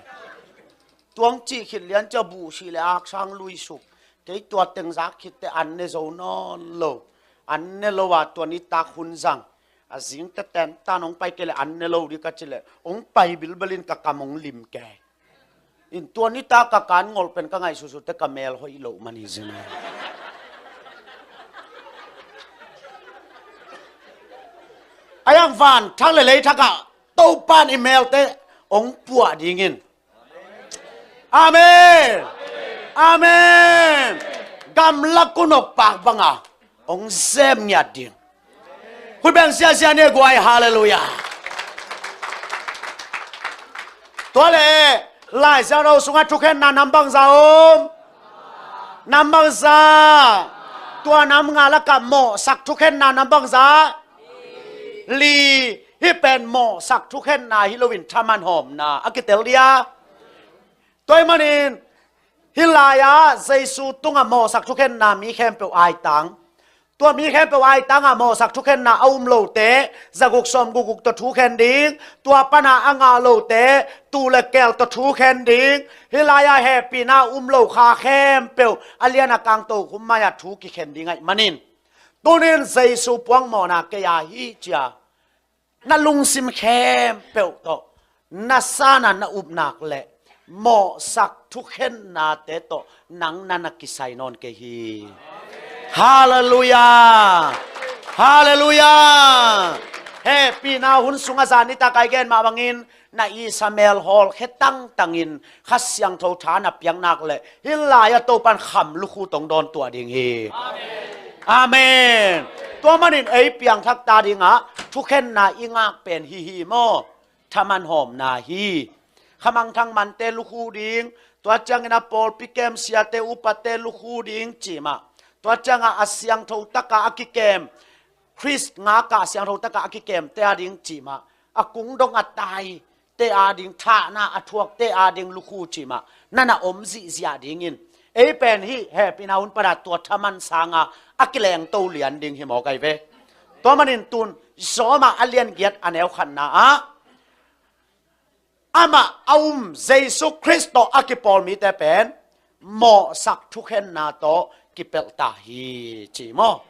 tuang chi khit lian cha bu si le ak sang lui suk ke tua teng za khit te an ne zo no lo an ne lo wa to ni ta khun jang a jing te ten ta nong pai ke le an ne lo ri ka chile ong pai bil balin ka kamong lim ke in to ni ta ka kan ngol pen ka ngai su su te ka mel hoi lo mani jina ayang van thang le thaka to pan email te ong pua dingin amen amen gam lakunok pak banga ong zem nya ding hui ben sia ne guai hallelujah to le lai sa ro sunga thuken na nambang za nambang za tua nam nga la ka mo sak thuken na nambang za li hi pen mo sak thuken na hilowin thaman hom na akitel dia toy manin hilaya jesu tunga mo sak thuken na mi khem pe ai tang tua mi khem pe ai tang a mo sak thuken na aum lo te zaguk som guguk to thu khen ding tua pana anga lo te tu le kel to thu khen ding hilaya happy na lo kha khem pe aliana kang to khumaya thu ki khen ding ai manin tunin jesu puang mo na ke ya hi cha na lung sim khem pe to na sana na upnak le mo sak thuken na te to nang nana kisai non ke hi hallelujah hallelujah happy na hun sunga zani ta kai gen ma bangin na Ismail hall khetang tangin khasyang tho thana piang nak le hilaya to pan kham lu khu tong don tua ding hi amen amen to manin ei piang thak ta dinga thuken na ingak pen hi mo thaman hom na hi khamang thang man te lu khu ding tua changena pol pikem sia te upate lu khu ding chima tua changa asyang tho taka akikem Chris nga ka asyang tho taka akikem te ading chima akung dong atai te ading tha na athuak te ading lu khu chima nana omzi zia dingin ei pen hi happy na un para tua thaman sanga akileng to lian ding hi mo kai ve to manin tun zoma alian giat anel khan na a ama Jesu Kristo akipol mi te pen mo sak thuken na to kipel ta hi chi mo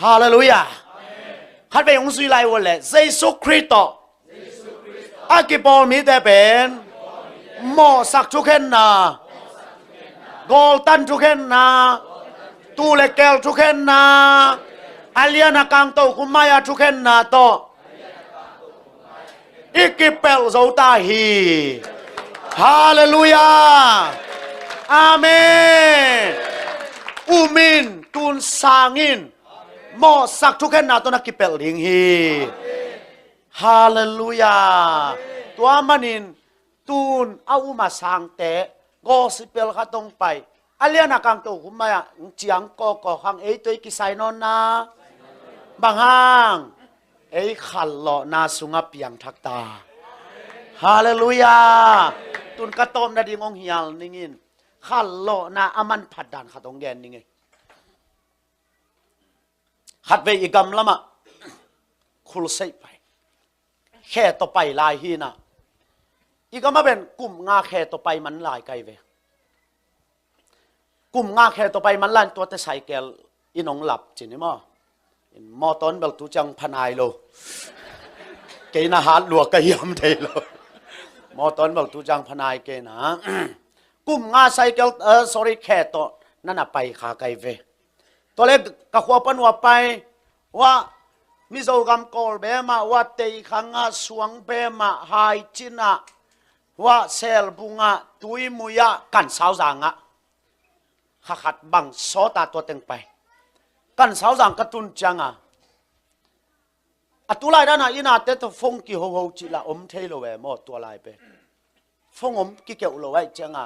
hallelujah amen khat be ong sui lai wo le Jesu Kristo akipol mi te pen mo sak thuken na gol tan thuken na tu le kel thu khen na aliana kang to kumaya thu khen na to ikipel zauta hi hallelujah amen umin tun sangin mo sak thu khen na to nakipel ding hi hallelujah tua manin tun au ma sang te gospel kha tong pai aliana kang to kumaya chiang ko hang ei toi ki sai non na bang hang ei khal lo na sunga piang thak ta hallelujah tun ka tom na ding ong hial ningin khal lo na aman phadan kha tong gen ninge khat ve igam lama khul sei pai khe to pai lai hi na igama ben kum nga khe to pai man lai kai veกุมงาแค่ต่อไปมันลั่นตัวแต่ไซเคิลอีน้องหลับจริงมั้ยมอตอนเบลตูจังพนายโลเกน่าหาหลวกกะยำเทโลมอตอนเบลตูจังพนายเกน่ากุมงาไซเคิลsorry แค่ต่อนั่นน่ะไปขาไกเวตัวเล็กกะขวปันว่าไปว่ามิโซกัมกอลเบมาว่าเตยขังสวงเบมาไฮจินะว่าเซลบุงะตุยมุยะกันสาวจางะขัดบังโซตาตัวเต็งไปกันสาวจางกระตุนจังตุลายด้านอินาเตตฟงกิโฮโฮจิละอมเทโลเวมอตัวลายไปฟงอมกิเกอุโลไว้จัง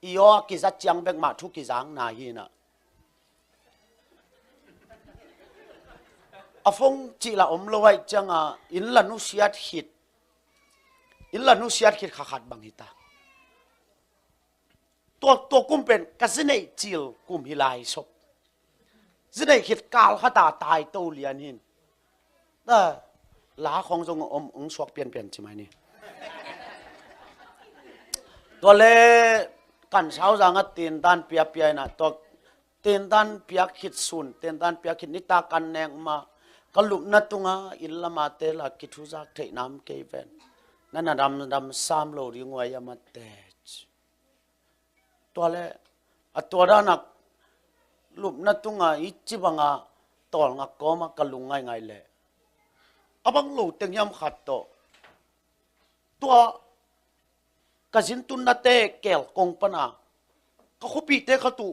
อีโอกิจัดจังเบกมาทุกิจังนาฮีนะฟงจิละอมโลไว้จังอินละนุเซียดหิดขัดบังหิตาตัวกุมเป็นกสิเนจิลกุมฮิลายศพสิเนหิดกาลขตาตายโตเลียนหินแต่หลาของทรงองสวกเปลี่ยนใช่ไหมนี่ตัวเล่กันเช้าจางตีนด้านเปียนะตัวตีนด้านเปียขิดสุนตีนด้านเปียขิดนิตากันแนงมากลุบนัดตุงอิลละมาเตละกิทุจักเทน้ำเกยเวนนั่นน่ะดำซ้ำโลดิงวายามาเตตัวเล่ตัวด้านนักลุบนัดตุงอิจิบังตอลงักก็มากลุงง่ายๆเลยบังโลเต็งยำขัดตัวกสินตุนนาเตเกลกงปนาก็ขบีเตขตุ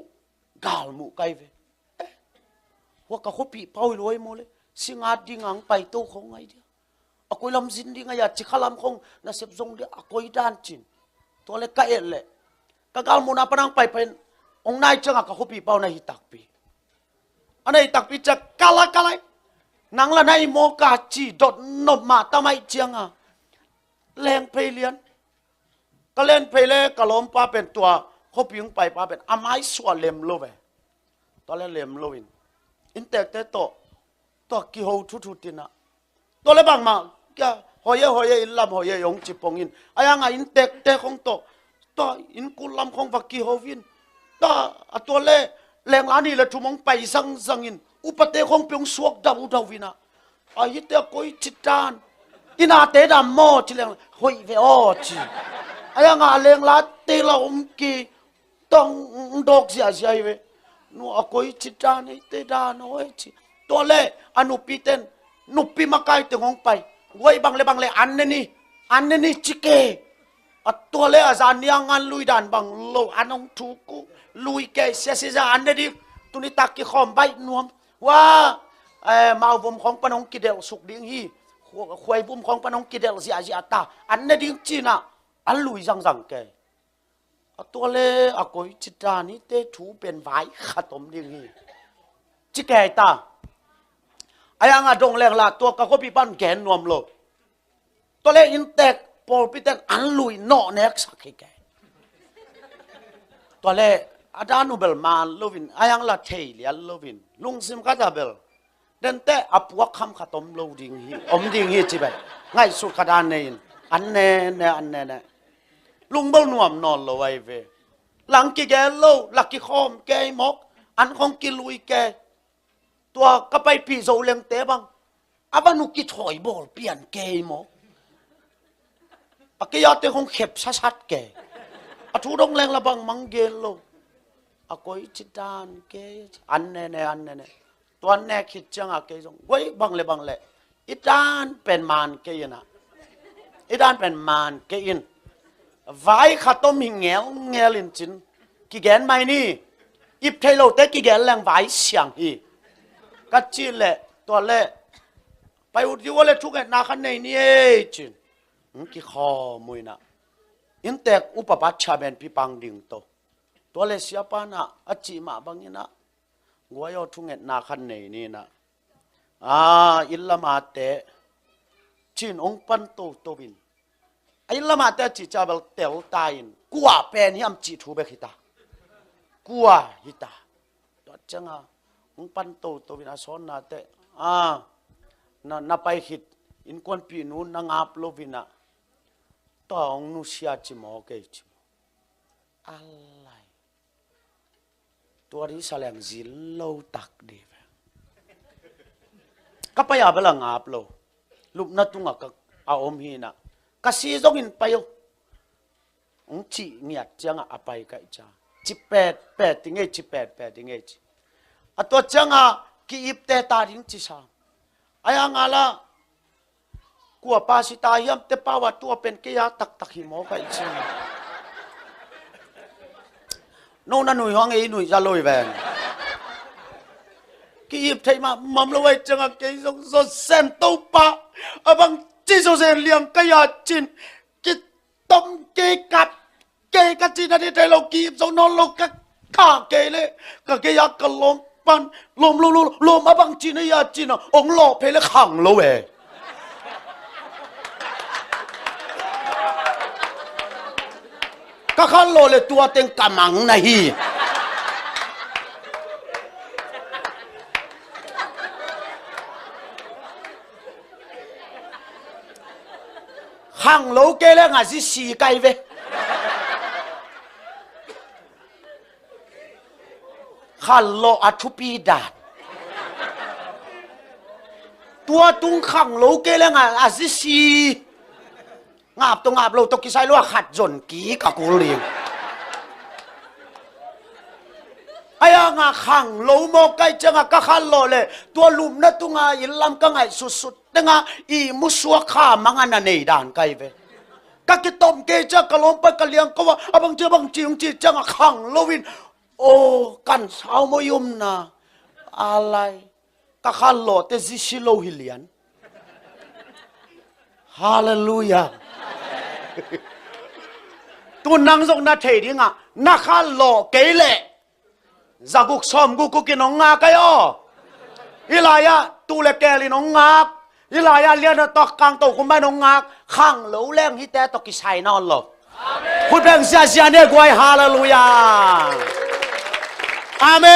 กาลมุไกเวว่าก็ขบีเป้าลอยโมเลยสิงาดิงังไปโตของไงเดียวกุยลำสินดิงายจิขลำของน่าเสพจงเดียกุยด้านจินตัวเล็กก็เอเล่ก็กาลมุนาปนังไปเป็นองนายจังก็ขบีเป้าในหิตักปีอันในหิตักปีจะกาละนังละในโมกาจีดดนบมาตาไม่เจียงแรงเพลียนก็เล่นเพลก็ล้มป้าเป็นตัวเขาพิงไปป้าเป็นอาไม้สวดเล็มโลเวตอนแรกเล็มโลวินอินเตอร์เตตัวกิโฮทุตินะตัวเล็บางมาแกหอยอินลำหอยยงจิปงอินอายังอินเตอร์ของตัวอินกุลลำของฟักกิโฮวินตัวเล่แรงล้านี่เลยทุ่มงไปสังอินอุปเตของเปียงสวกดาววินะอายิเตก็อิจิตานอินาเตดามโมจิเลงหอยเวอจิอายังเลงลาเตลากีต้องดอกเสียเวนูก็อิจิตานเตดานโอจิตัวเล่อนุปีเตนนุปีมาไกลถึงห้องไปไว้บางเลอันนี้จิเกตัวเล่อาจารย์ยังงานลุยดันบางโลอันนงทุกุลุยเกเสียอันนี้ตุนิตักกิคอมใบนวมว่ามาบุมของปนงกิเดลสุกดิ้งฮีควยบุมของปนงกิเดลเสียตาอันนี้ดิ้งจีน่ะอันลุยจังแกตัวเล่กุยจิตานี่เตถูเป็นไว้ขตมดิ้งฮีจิแกตาอายังดงแรงละตัวก็ปีปั้นแกนนวมโลตัวเล่อินเตกโปรปิเตนอันลุยนอเน็กสักแกตัวเล่อาจารย์นูเบลมาโลวินอายังละเทเลียโลวินลุงซิมกัตาเบลเดินเตะอับวักคำขตมโลดิงฮีดิงฮีจีเบง่ายสุดขดานเนนอันเน่ลุงเบลนวมนอนโลไวเวหลังกิแกโลหลักกิคอมแกมกอันของกิลุยแกตัวก็ไปปีโซเลียงเตะบังอานุกิถอยบอลเปลี่ยนเกมกยอดเตะของเข็บชัดแกทุดงแรงระบังมังเกลโล akoi chitan ke anne ne tuan ne khit changa ke jong goi bang le idan pen man ke yana idan pen man ke in vai khatom hi ngelin chin ki gen mai ni ip thailo te ki gen lang vai siang hi ka chi le to le pai ut yu le thuk na khan nei ni e chin ki kho mui na in tek upapat chaben pi pang ding to to le siapa na achi ma bangina goyo thunget na khan nei ni na illama te chin ong pan to bin illama te chi chabel tel tain kwa pen hiam chi thu be khita kwa hita to changa ong pan to bin ason na te na pai hit in kon pi nu na ngap lovina to ong nu sia chi mo ke chi alaiตัวนี้แสลงจิลโลตักดีก็ไปอาบลังอาบโลลุบนัดตุงอ่ะก็อาอมฮีนะก็ซีจงอินไปอยู่จีเงียดจังอ่ะไปกันจ้าจีแปดติงเอจีแปดติงเอจีอ่ะตัวจังอ่ะกีอิบเตตาดิ้งจีสามไอ้ยังอะไรกัวปาสิตายัมเตป้าว่าตัวเป็นกิยาตักหิมอกันจีโน่นหนุ่ยห้องหนุ่ยจะลอยแวนกีบไทยมามัมละไว้จังเกยสดเซนตูปะบังจีโซเซนเลียงกะยาจินกิต้มเกกัดจีนที่ไทยเรากีบสนอนเรากะข้าเกเลยกะเกยากะลมปันลมบังจีนยาจินองหล่อเพลขังละเวก็ขันโลเลยตัวเต็งกำมังนะฮีขังโลเกล้งอาศิสีไกเวขันโลอัทุปีดาดตัวตุงขังโลเกล้งอาศิสีงาบตรงงาบเราตกิไซลัวขัดจนกีกับกูเลียงไอ้งาขังโลโมไกจังกะขันโลเลยตัวลุมนะตุงาอิลลัมกังไงสุดๆงาอีมุสวะข้ามังอันในด่านไกเวกะกิตอมเกจังกะลมไปกะเลียงก็ว่าบังจีจังขังโลวินโอ้กันสาวมยุมนะอะไรกะขันโลเตซิชิโลฮิเลียนฮาเลลูยาตัวนังส่งนาเทดิงะนักขันโลเกเลจากกุกซอมกุกินองงากายออิลายะตูเลเกลินองงากอิลายะเลียนตอกกลางโตกุมบ้านองงากขังเหลวแรงฮิแต่ตอกิไซนอนหลอกพูดเพลงเสียเนี่ยกวยฮาเลลูยาอาเม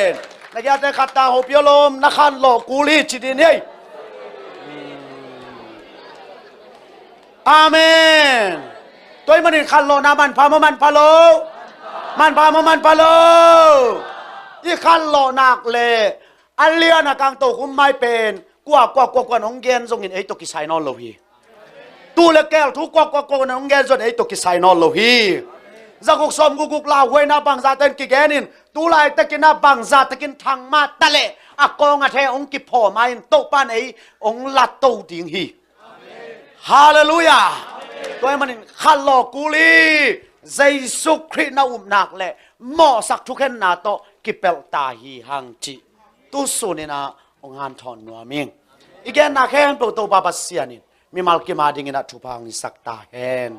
นนักยาเตขัดตาหบยลมนักขันโลกูลีจิดินเฮอาเมนตัวมันขันโลนามันพามันพาโลมันพาโลที่ขันโลนักเลยอันเลียนะกลางโตคุมไม่เป็นกว่าน้องเกนส่งเงินไอ้ตกิไซนอลโลฮีตูเลแก้วทุกกว่าน้องเกนส่งไอ้ตกิไซนอลโลฮีจากกุกซอมกุกลาวเวน่าบังซาเตนกิแกนินตูไลตะกินน่าบังซาตะกินทางมาตะเลอากองอาเทองกิพ่อมาอินโตปานไอ้องลัดโตดิงฮีฮาเลลูยาตัวมันขันโลกูลีเยซูคริสต์น่าอุ้มนักเลยหม้อสักทุกเห็นนาโตกิเปลตาฮีฮังจีตุสุนีนะองฮันทอนนัวมิงอีกแค่นักแข่งโปรโตบาบัสเซียนิมีมัลกิมาดิงินะทุพังสักตาเห็น